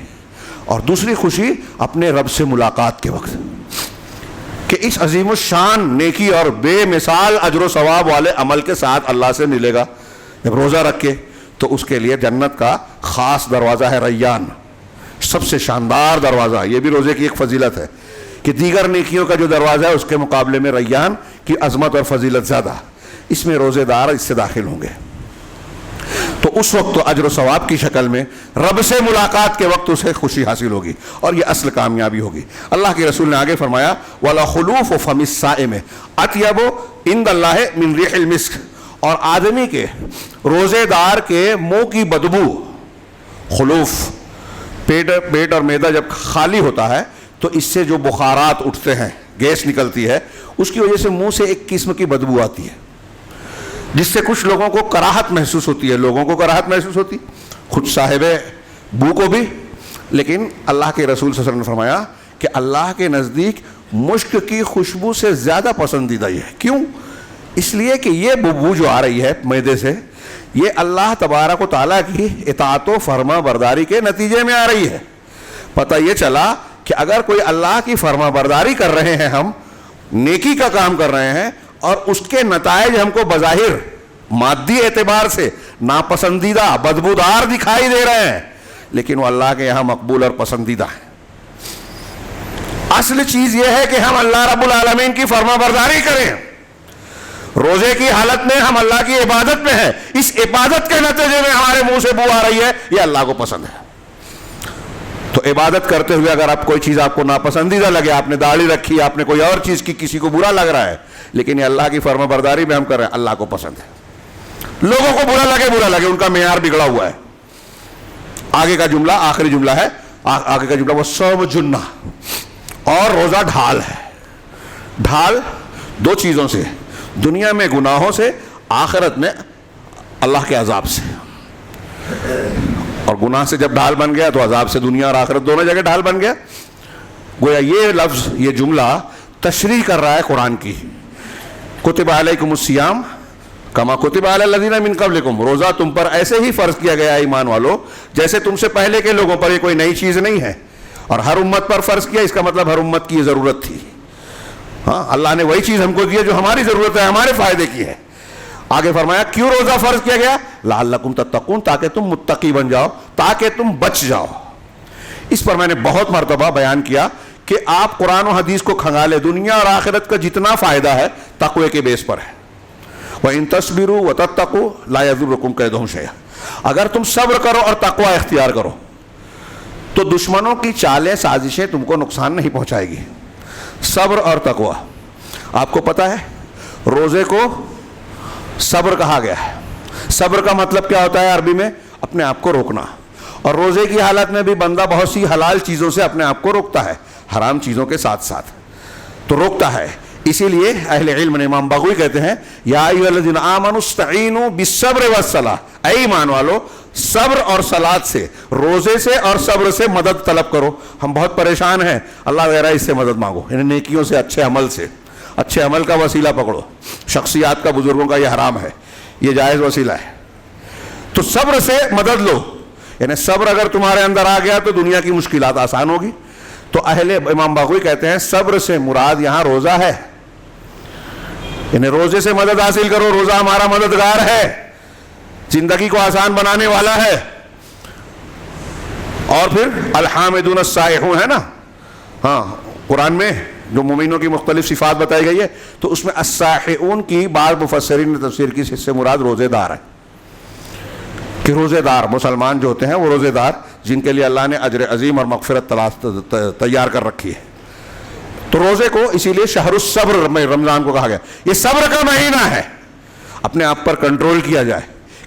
اور دوسری خوشی اپنے رب سے ملاقات کے وقت، کہ اس عظیم الشان نیکی اور بے مثال اجر و ثواب والے عمل کے ساتھ اللہ سے ملے گا۔ جب روزہ رکھے تو اس کے لیے جنت کا خاص دروازہ ہے ریان، سب سے شاندار دروازہ۔ یہ بھی روزے کی ایک فضیلت ہے کہ دیگر نیکیوں کا جو دروازہ ہے اس کے مقابلے میں ریان کی عظمت اور فضیلت زیادہ، اس میں روزے دار اس سے داخل ہوں گے۔ تو اس وقت تو اجر و ثواب کی شکل میں رب سے ملاقات کے وقت اسے خوشی حاصل ہوگی، اور یہ اصل کامیابی ہوگی۔ اللہ کے رسول نے آگے فرمایا وَلَخُلُوفُ فَمِ الصَّائِمِ أَطْيَبُ عِندَ اللَّهِ مِنْ رِيحِ الْمِسْكِ، اور آدمی کے، روزے دار کے منہ کی بدبو، خلوف، پیٹ اور معدہ جب خالی ہوتا ہے تو اس سے جو بخارات اٹھتے ہیں، گیس نکلتی ہے، اس کی وجہ سے منہ سے ایک قسم کی بدبو آتی ہے، جس سے کچھ لوگوں کو کراہت محسوس ہوتی ہے، لوگوں کو کراہت محسوس ہوتی، خود صاحب بو کو بھی۔ لیکن اللہ کے رسول صلی اللہ علیہ وسلم نے فرمایا کہ اللہ کے نزدیک مشک کی خوشبو سے زیادہ پسندیدہ یہ ہے۔ کیوں؟ اس لیے کہ یہ بدبو جو آ رہی ہے معدے سے، یہ اللہ تبارک و تعالیٰ کی اطاعت و فرما برداری کے نتیجے میں آ رہی ہے۔ پتہ یہ چلا کہ اگر کوئی اللہ کی فرما برداری کر رہے ہیں، ہم نیکی کا کام کر رہے ہیں، اور اس کے نتائج ہم کو بظاہر مادی اعتبار سے ناپسندیدہ، بدبودار دکھائی دے رہے ہیں، لیکن وہ اللہ کے یہاں مقبول اور پسندیدہ ہیں۔ اصل چیز یہ ہے کہ ہم اللہ رب العالمین کی فرما برداری کریں۔ روزے کی حالت میں ہم اللہ کی عبادت میں ہیں، اس عبادت کے نتیجے میں ہمارے منہ سے بو آ رہی ہے، یہ اللہ کو پسند ہے۔ تو عبادت کرتے ہوئے اگر آپ کوئی چیز آپ کو ناپسندیدہ لگے، آپ نے داڑھی رکھی، آپ نے کوئی اور چیز کی، کسی کو برا لگ رہا ہے، لیکن یہ اللہ کی فرما برداری میں ہم کر رہے ہیں، اللہ کو پسند ہے۔ لوگوں کو برا لگے، ان کا معیار بگڑا ہوا ہے۔ آگے کا جملہ، آخری جملہ ہے، آگے کا جملہ وہ صوم جنہ، اور روزہ ڈھال ہے۔ ڈھال دو چیزوں سے، دنیا میں گناہوں سے، آخرت میں اللہ کے عذاب سے۔ اور گناہ سے جب ڈھال بن گیا تو عذاب سے دنیا اور آخرت دونوں جگہ ڈھال بن گیا۔ گویا یہ لفظ، یہ جملہ تشریح کر رہا ہے قرآن کی۔ کتب علیکم الصیام کما کتب علی الذین من قبلکم، روزہ تم پر ایسے ہی فرض کیا گیا ہے ایمان والو جیسے تم سے پہلے کے لوگوں پر، یہ کوئی نئی چیز نہیں ہے، اور ہر امت پر فرض کیا، اس کا مطلب ہر امت کی یہ ضرورت تھی۔ ہاں، اللہ نے وہی چیز ہم کو دی ہے جو ہماری ضرورت ہے، ہمارے فائدے کی ہے۔ آگے فرمایا کیوں روزہ فرض کیا گیا؟ لعلکم تتقون، تاکہ تم متقی بن جاؤ، تاکہ تم بچ جاؤ۔ اس پر میں نے بہت مرتبہ بیان کیا کہ آپ قرآن و حدیث کو کھنگالے، دنیا اور آخرت کا جتنا فائدہ ہے تقوی کے بیس پر ہے۔ وَإِن تَصْبِرُوا وَتَتَّقُوا لَا يَضُرُّكُمْ كَيْدُهُمْ شَيْئًا، اگر تم صبر کرو اور تقوی اختیار کرو تو دشمنوں کی چالیں، سازشیں تم کو نقصان نہیں پہنچائے گی۔ صبر اور تقوی، آپ کو پتہ ہے روزے کو صبر کہا گیا ہے۔ صبر کا مطلب کیا ہوتا ہے عربی میں؟ اپنے آپ کو روکنا، اور روزے کی حالت میں بھی بندہ بہت سی حلال چیزوں سے اپنے آپ کو روکتا ہے، حرام چیزوں کے ساتھ ساتھ تو روکتا ہے۔ اسی لیے اہل علم نے، امام بغوی کہتے ہیں یا ایھا الذین آمنوا استعینوا بالصبر والصلاۃ، اے ایمان والو صبر اور صلاۃ سے، روزے سے اور صبر سے مدد طلب کرو۔ ہم بہت پریشان ہیں، اللہ وغیرہ اس سے مدد مانگو، ان نیکیوں سے، اچھے عمل سے، اچھے عمل کا وسیلہ پکڑو۔ شخصیات کا، بزرگوں کا یہ حرام ہے، یہ جائز وسیلہ ہے۔ تو صبر سے مدد لو، یعنی صبر اگر تمہارے اندر آ گیا تو دنیا کی مشکلات آسان ہوگی۔ تو امام باغوی کہتے ہیں صبر سے مراد یہاں روزہ ہے، یعنی روزے سے مدد حاصل کرو، روزہ ہمارا مددگار ہے، زندگی کو آسان بنانے والا ہے۔ اور پھر الحامدون السائحون ہے نا، ہاں قرآن میں جو مومنوں کی مختلف صفات بتائی گئی ہے، تو اس میں السائحون کی بعض مفسرین نے تفسیر کی، اس سے مراد روزے دار ہے۔ کہ روزے دار مسلمان جو ہوتے ہیں وہ روزے دار جن کے لیے اللہ نے اجر عظیم اور مغفرت تیار کر رکھی ہے. تو روزے کو اسی لیے شہر الصبر میں رمضان کو کہا گیا. یہ صبر کا مہینہ ہے, اپنے آپ پر کنٹرول کیا جائے.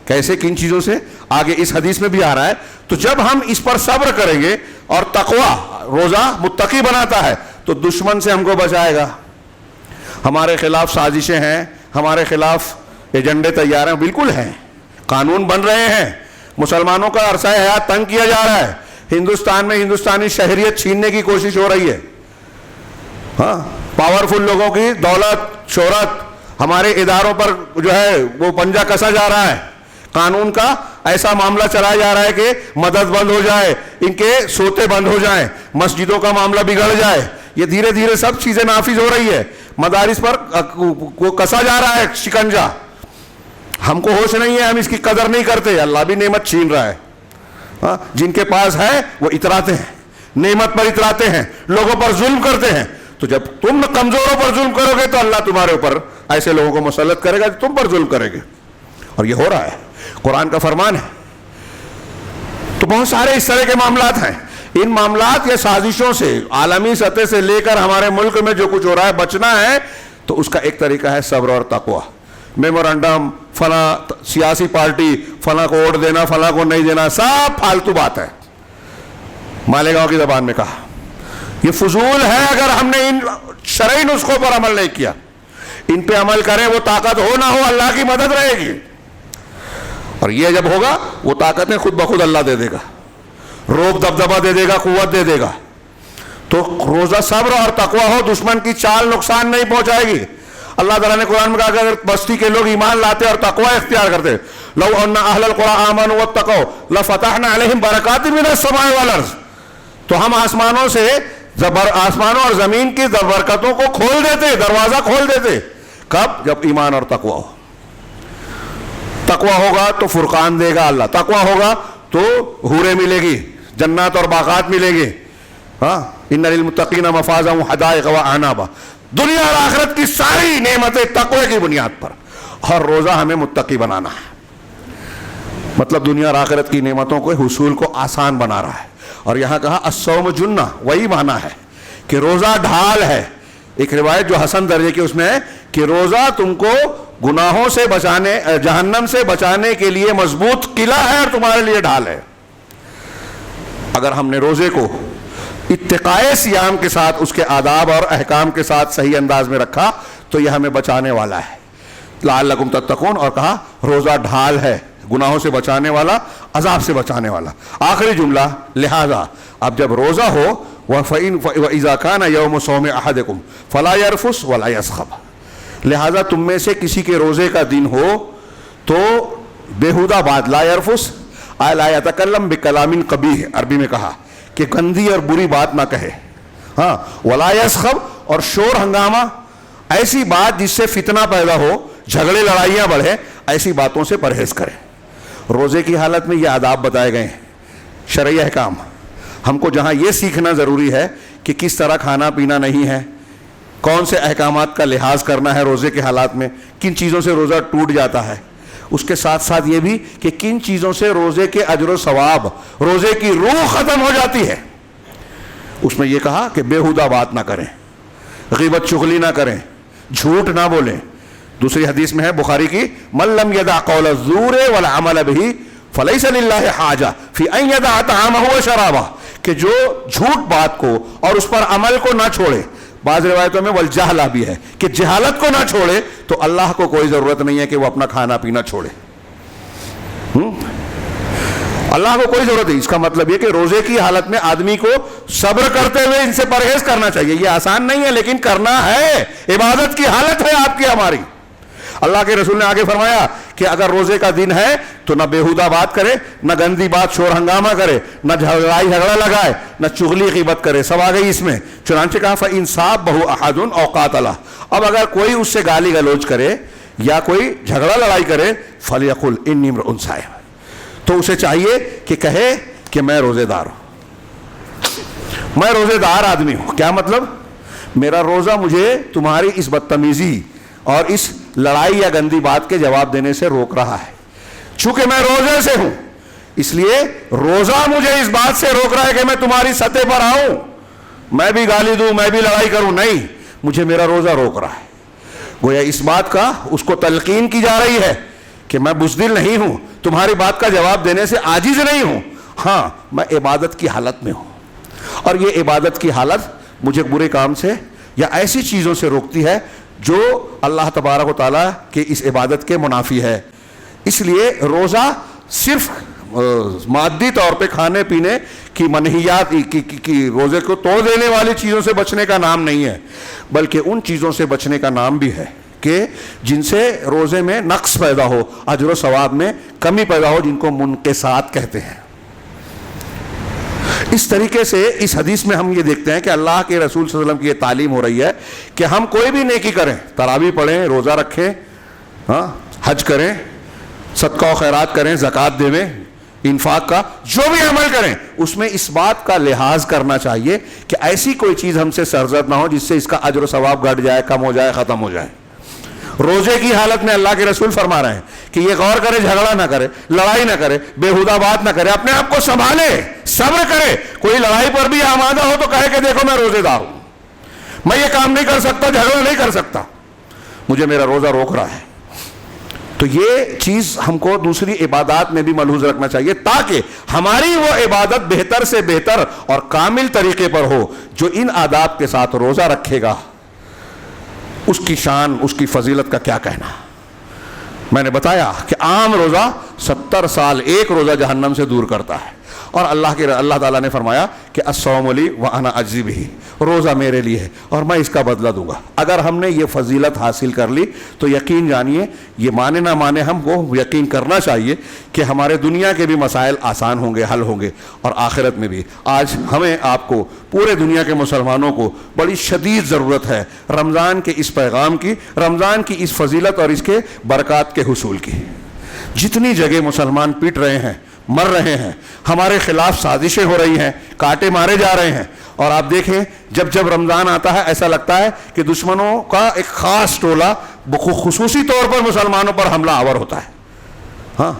کیسے, کن چیزوں سے, آگے اس حدیث میں بھی آ رہا ہے. تو جب ہم اس پر صبر کریں گے, اور تقوی, روزہ متقی بناتا ہے, تو دشمن سے ہم کو بچائے گا. ہمارے خلاف سازشیں ہیں, ہمارے خلاف ایجنڈے تیار ہیں, بالکل ہیں, قانون بن رہے ہیں, مسلمانوں کا عرصہ حیات تنگ کیا جا رہا ہے, ہندوستان میں ہندوستانی شہریت چھیننے کی کوشش ہو رہی ہے. ہاں, پاورفل لوگوں کی دولت, شہرت, ہمارے اداروں پر جو ہے وہ پنجہ کسا جا رہا ہے. قانون کا ایسا معاملہ چلایا جا رہا ہے کہ مدد بند ہو جائے, ان کے سوتے بند ہو جائیں, مسجدوں کا معاملہ بگڑ جائے. یہ دھیرے دھیرے سب چیزیں نافذ ہو رہی ہے. مدارس پر کسا جا رہا ہے شکنجا. ہم کو ہوش نہیں ہے, ہم اس کی قدر نہیں کرتے. اللہ بھی نعمت چھین رہا ہے. ہاں, جن کے پاس ہے وہ اتراتے ہیں, نعمت پر اتراتے ہیں, لوگوں پر ظلم کرتے ہیں. تو جب تم کمزوروں پر ظلم کرو گے تو اللہ تمہارے اوپر ایسے لوگوں کو مسلط کرے گا جو تم پر ظلم کرے گے. اور یہ ہو رہا ہے, قرآن کا فرمان ہے. تو بہت سارے اس طرح کے معاملات ہیں. ان معاملات یا سازشوں سے, عالمی سطح سے لے کر ہمارے ملک میں جو کچھ ہو رہا ہے, بچنا ہے تو اس کا ایک طریقہ ہے صبر اور تقوی. میمورنڈم, فلاں سیاسی پارٹی, فلاں کو ووٹ دینا, فلاں کو نہیں دینا, سب فالتو بات ہے. مالیگاؤں کی زبان میں کہا, یہ فضول ہے اگر ہم نے ان شرعی نسخوں پر عمل نہیں کیا. ان پہ عمل کریں, وہ طاقت ہو نہ ہو اللہ کی مدد رہے گی. اور یہ جب ہوگا وہ طاقتیں خود بخود اللہ دے دے گا, روب دبدبہ دے دے گا, قوت دے دے گا. تو روزہ صبر اور تقوی ہو, دشمن کی چال نقصان نہیں پہنچائے گی. اللہ تعالیٰ نے قرآن میں کہا کہ اگر بستی کے لوگ ایمان لاتے اور تقوی اختیار کرتے, لو ان اہل القرى آمنوا واتقوا لفتحنا علیہم برکات من السماء والارض, تو ہم آسمانوں سے, آسمانوں اور زمین کی برکتوں کو کھول دیتے, دروازہ کھول دیتے. کب؟ جب ایمان اور تقوی ہو. تقوی ہوگا تو فرقان دے گا اللہ, تقوی ہوگا تو حوریں ملے گی, جنات اور باغات ملے گی. ہاں, ان للمتقین مفازا وحدائق واعنابا. دنیا اور آخرت کی ساری نعمتیں تقوی کی بنیاد پر. اور روزہ ہمیں متقی بنانا ہے, مطلب دنیا اور آخرت کی نعمتوں کے حصول کو آسان بنا رہا ہے. اور یہاں کہا الصوم جنہ, وہی معنی ہے کہ روزہ ڈھال ہے. ایک روایت جو حسن درجے کی اس میں ہے کہ روزہ تم کو گناہوں سے بچانے, جہنم سے بچانے کے لیے مضبوط قلعہ ہے اور تمہارے لیے ڈھال ہے. اگر ہم نے روزے کو اتقائے صیام کے ساتھ, اس کے آداب اور احکام کے ساتھ صحیح انداز میں رکھا تو یہ ہمیں بچانے والا ہے. لعلکم تتقون, اور کہا روزہ ڈھال ہے, گناہوں سے بچانے والا, عذاب سے بچانے والا. آخری جملہ, لہذا اب جب روزہ ہو, وَإِذَا كَانَ يَوْمُ صَوْمِ أَحَدِكُمْ فَلَا يَرْفُثْ وَلَا يَسْخَبْ, لہذا تم میں سے کسی کے روزے کا دن ہو تو بیہودہ بات, لا يرفث لا يتکلم بکلام قبیح, عربی میں کہا کہ گندی اور بری بات نہ کہے. ہاں, ولا یسخب, اور شور ہنگامہ, ایسی بات جس سے فتنہ پیدا ہو, جھگڑے لڑائیاں بڑھے, ایسی باتوں سے پرہیز کرے. روزے کی حالت میں یہ آداب بتائے گئے ہیں, شرعی احکام. ہم کو جہاں یہ سیکھنا ضروری ہے کہ کس طرح کھانا پینا نہیں ہے, کون سے احکامات کا لحاظ کرنا ہے روزے کے حالات میں, کن چیزوں سے روزہ ٹوٹ جاتا ہے. اس کے ساتھ ساتھ یہ بھی کہ کن چیزوں سے روزے کے اجر و ثواب, روزے کی روح ختم ہو جاتی ہے. اس میں یہ کہا کہ بیہودہ بات نہ کریں, غیبت چغلی نہ کریں, جھوٹ نہ بولیں. دوسری حدیث میں ہے بخاری کی, من لم یدع قول الزور والعمل به فلیس للہ حاجہ فی ان یدع طعامہ وشرابہ, کہ جو جھوٹ بات کو اور اس پر عمل کو نہ چھوڑے. بعض روایتوں میں والجہلہ بھی ہے کہ جہالت کو نہ چھوڑے, تو اللہ کو کوئی ضرورت نہیں ہے کہ وہ اپنا کھانا پینا چھوڑے. اللہ کو کوئی ضرورت نہیں. اس کا مطلب یہ کہ روزے کی حالت میں آدمی کو صبر کرتے ہوئے ان سے پرہیز کرنا چاہیے. یہ آسان نہیں ہے لیکن کرنا ہے, عبادت کی حالت ہے آپ کی ہماری. اللہ کے رسول نے آگے فرمایا کہ اگر روزے کا دن ہے تو نہ بیہودہ بات کرے, نہ گندی بات شور ہنگامہ کرے, نہ جھگڑا لگائے, نہ چغلی غیبت کرے. سب آ گئی اس میں. چنانچہ کہا فَإِنْ صَابَّهُ أَحَدٌ أَوْ قَاتَلَهُ, اب اگر کوئی اس سے گالی گلوچ کرے یا کوئی جھگڑا لڑائی کرے, فَلْيَقُلْ إِنِّي امْرُؤٌ صَائِمٌ, تو اسے چاہیے کہ کہے کہ میں روزے دار ہوں, میں روزے دار آدمی ہوں. کیا مطلب؟ میرا روزہ مجھے تمہاری اس بدتمیزی اور اس لڑائی یا گندی بات کے جواب دینے سے روک رہا ہے. چونکہ میں روزے سے ہوں, اس لیے روزہ مجھے اس بات سے روک رہا ہے کہ میں تمہاری سطح پر آؤں، میں بھی گالی دوں، میں بھی لڑائی کروں، نہیں، مجھے میرا روزہ روک رہا ہے۔ گویا اس بات کا اس کو تلقین کی جا رہی ہے کہ میں بزدل نہیں ہوں، تمہاری بات کا جواب دینے سے عاجز نہیں ہوں، ہاں میں عبادت کی حالت میں ہوں، اور یہ عبادت کی حالت مجھے برے کام سے یا ایسی چیزوں سے روکتی ہے جو اللہ تبارک و تعالیٰ کے اس عبادت کے منافی ہے۔ اس لیے روزہ صرف مادی طور پہ کھانے پینے کی منہیات کی روزے کو توڑ دینے والی چیزوں سے بچنے کا نام نہیں ہے، بلکہ ان چیزوں سے بچنے کا نام بھی ہے کہ جن سے روزے میں نقص پیدا ہو، اجر و ثواب میں کمی پیدا ہو، جن کو منقصات کہتے ہیں۔ اس طریقے سے اس حدیث میں ہم یہ دیکھتے ہیں کہ اللہ کے رسول صلی اللہ علیہ وسلم کی یہ تعلیم ہو رہی ہے کہ ہم کوئی بھی نیکی کریں، تراویح پڑھیں، روزہ رکھیں، حج کریں، صدقہ و خیرات کریں، زکوٰۃ دیں، انفاق کا جو بھی عمل کریں، اس میں اس بات کا لحاظ کرنا چاہیے کہ ایسی کوئی چیز ہم سے سرزد نہ ہو جس سے اس کا اجر و ثواب گھٹ جائے، کم ہو جائے، ختم ہو جائے۔ روزے کی حالت میں اللہ کے رسول فرما رہے ہیں کہ یہ غور کرے، جھگڑا نہ کرے، لڑائی نہ کرے، بےہودہ بات نہ کرے، اپنے آپ کو سنبھالے، صبر کرے، کوئی لڑائی پر بھی آمادہ ہو تو کہے کہ دیکھو میں روزے دار ہوں، میں یہ کام نہیں کر سکتا، جھگڑا نہیں کر سکتا، مجھے میرا روزہ روک رہا ہے۔ تو یہ چیز ہم کو دوسری عبادات میں بھی ملحوظ رکھنا چاہیے تاکہ ہماری وہ عبادت بہتر سے بہتر اور کامل طریقے پر ہو۔ جو ان آداب کے ساتھ روزہ رکھے گا اس کی شان، اس کی فضیلت کا کیا کہنا۔ میں نے بتایا کہ عام روزہ 70 سال ایک روزہ جہنم سے دور کرتا ہے، اور اللہ تعالیٰ نے فرمایا کہ الصوم لی وانا اجزی بہ، روزہ میرے لیے ہے اور میں اس کا بدلہ دوں گا۔ اگر ہم نے یہ فضیلت حاصل کر لی تو یقین جانیے، یہ مانے نہ مانے ہم کو یقین کرنا چاہیے کہ ہمارے دنیا کے بھی مسائل آسان ہوں گے، حل ہوں گے، اور آخرت میں بھی۔ آج ہمیں آپ کو، پورے دنیا کے مسلمانوں کو بڑی شدید ضرورت ہے رمضان کے اس پیغام کی، رمضان کی اس فضیلت اور اس کے برکات کے حصول کی۔ جتنی جگہ مسلمان پیٹ رہے ہیں، مر رہے ہیں، ہمارے خلاف سازشیں ہو رہی ہیں، کانٹے مارے جا رہے ہیں، اور آپ دیکھیں جب رمضان آتا ہے ایسا لگتا ہے کہ دشمنوں کا ایک خاص ٹولہ خصوصی طور پر مسلمانوں پر حملہ آور ہوتا ہے۔ ہاں،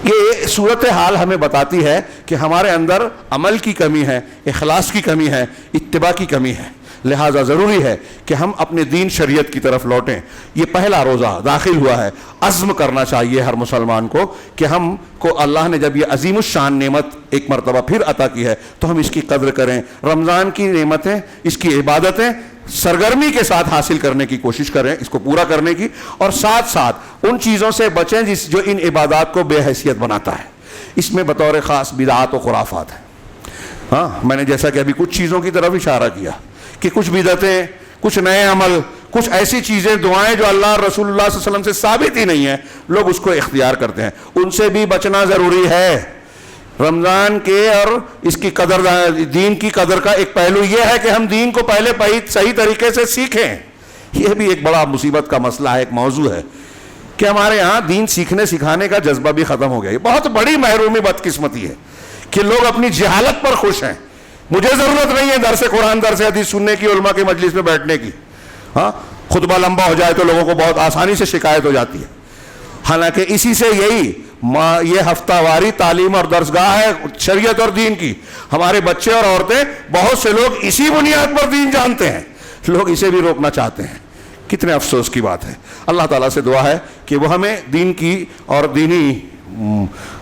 یہ صورتحال ہمیں بتاتی ہے کہ ہمارے اندر عمل کی کمی ہے، اخلاص کی کمی ہے، اتباع کی کمی ہے، لہٰذا ضروری ہے کہ ہم اپنے دین شریعت کی طرف لوٹیں۔ یہ پہلا روزہ داخل ہوا ہے، عزم کرنا چاہیے ہر مسلمان کو کہ ہم کو اللہ نے جب یہ عظیم الشان نعمت ایک مرتبہ پھر عطا کی ہے تو ہم اس کی قدر کریں، رمضان کی نعمتیں، اس کی عبادتیں سرگرمی کے ساتھ حاصل کرنے کی کوشش کریں، اس کو پورا کرنے کی، اور ساتھ ساتھ ان چیزوں سے بچیں جو ان عبادات کو بے حیثیت بناتا ہے۔ اس میں بطور خاص بدعات و خرافات ہیں۔ ہاں، میں نے جیسا کہ ابھی کچھ چیزوں کی طرف اشارہ کیا کہ کچھ بدعتیں، کچھ نئے عمل، کچھ ایسی چیزیں، دعائیں جو اللہ رسول اللہ صلی اللہ علیہ وسلم سے ثابت ہی نہیں ہیں، لوگ اس کو اختیار کرتے ہیں، ان سے بھی بچنا ضروری ہے۔ رمضان کے اور اس کی قدر، دین کی قدر کا ایک پہلو یہ ہے کہ ہم دین کو پہلے صحیح طریقے سے سیکھیں۔ یہ بھی ایک بڑا مصیبت کا مسئلہ ہے، ایک موضوع ہے کہ ہمارے یہاں دین سیکھنے سکھانے کا جذبہ بھی ختم ہو گیا۔ یہ بہت بڑی محرومی، بدقسمتی ہے کہ لوگ اپنی جہالت پر خوش ہیں۔ مجھے ضرورت نہیں ہے درس قرآن، درس حدیث سننے کی، علماء کے مجلس میں بیٹھنے کی۔ ہاں، خطبہ لمبا ہو جائے تو لوگوں کو بہت آسانی سے شکایت ہو جاتی ہے، حالانکہ اسی سے یہ ہفتہ واری تعلیم اور درسگاہ ہے شریعت اور دین کی۔ ہمارے بچے اور عورتیں، بہت سے لوگ اسی بنیاد پر دین جانتے ہیں، لوگ اسے بھی روکنا چاہتے ہیں۔ کتنے افسوس کی بات ہے۔ اللہ تعالیٰ سے دعا ہے کہ وہ ہمیں دین کی اور دینی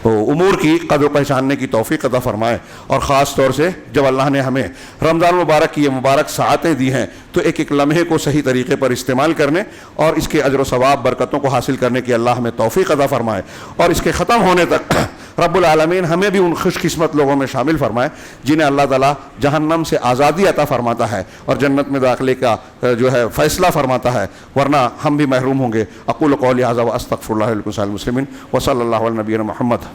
امور کی قدر پہچاننے کی توفیق عطا فرمائے، اور خاص طور سے جب اللہ نے ہمیں رمضان المبارک کی یہ مبارک ساعتیں دی ہیں تو ایک ایک لمحے کو صحیح طریقے پر استعمال کرنے اور اس کے اجر و ثواب برکتوں کو حاصل کرنے کی اللہ ہمیں توفیق عطا فرمائے، اور اس کے ختم ہونے تک رب العالمین ہمیں بھی ان خوش قسمت لوگوں میں شامل فرمائے جنہیں اللہ تعالیٰ جہنم سے آزادی عطا فرماتا ہے اور جنت میں داخلے کا جو ہے فیصلہ فرماتا ہے، ورنہ ہم بھی محروم ہوں گے۔ اقول قولی ھذا واستغفر اللہ لکم ولسائر المسلمین وصلی اللہ علی نبینا محمد۔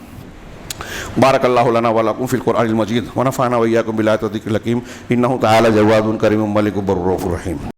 بارک اللہ لنا ولکم فی القرآن المجید ونفعنا وإیاکم بالآیات والذکر الحکیم، انہ تعالی جواد کریم ملک بر رؤوف رحیم۔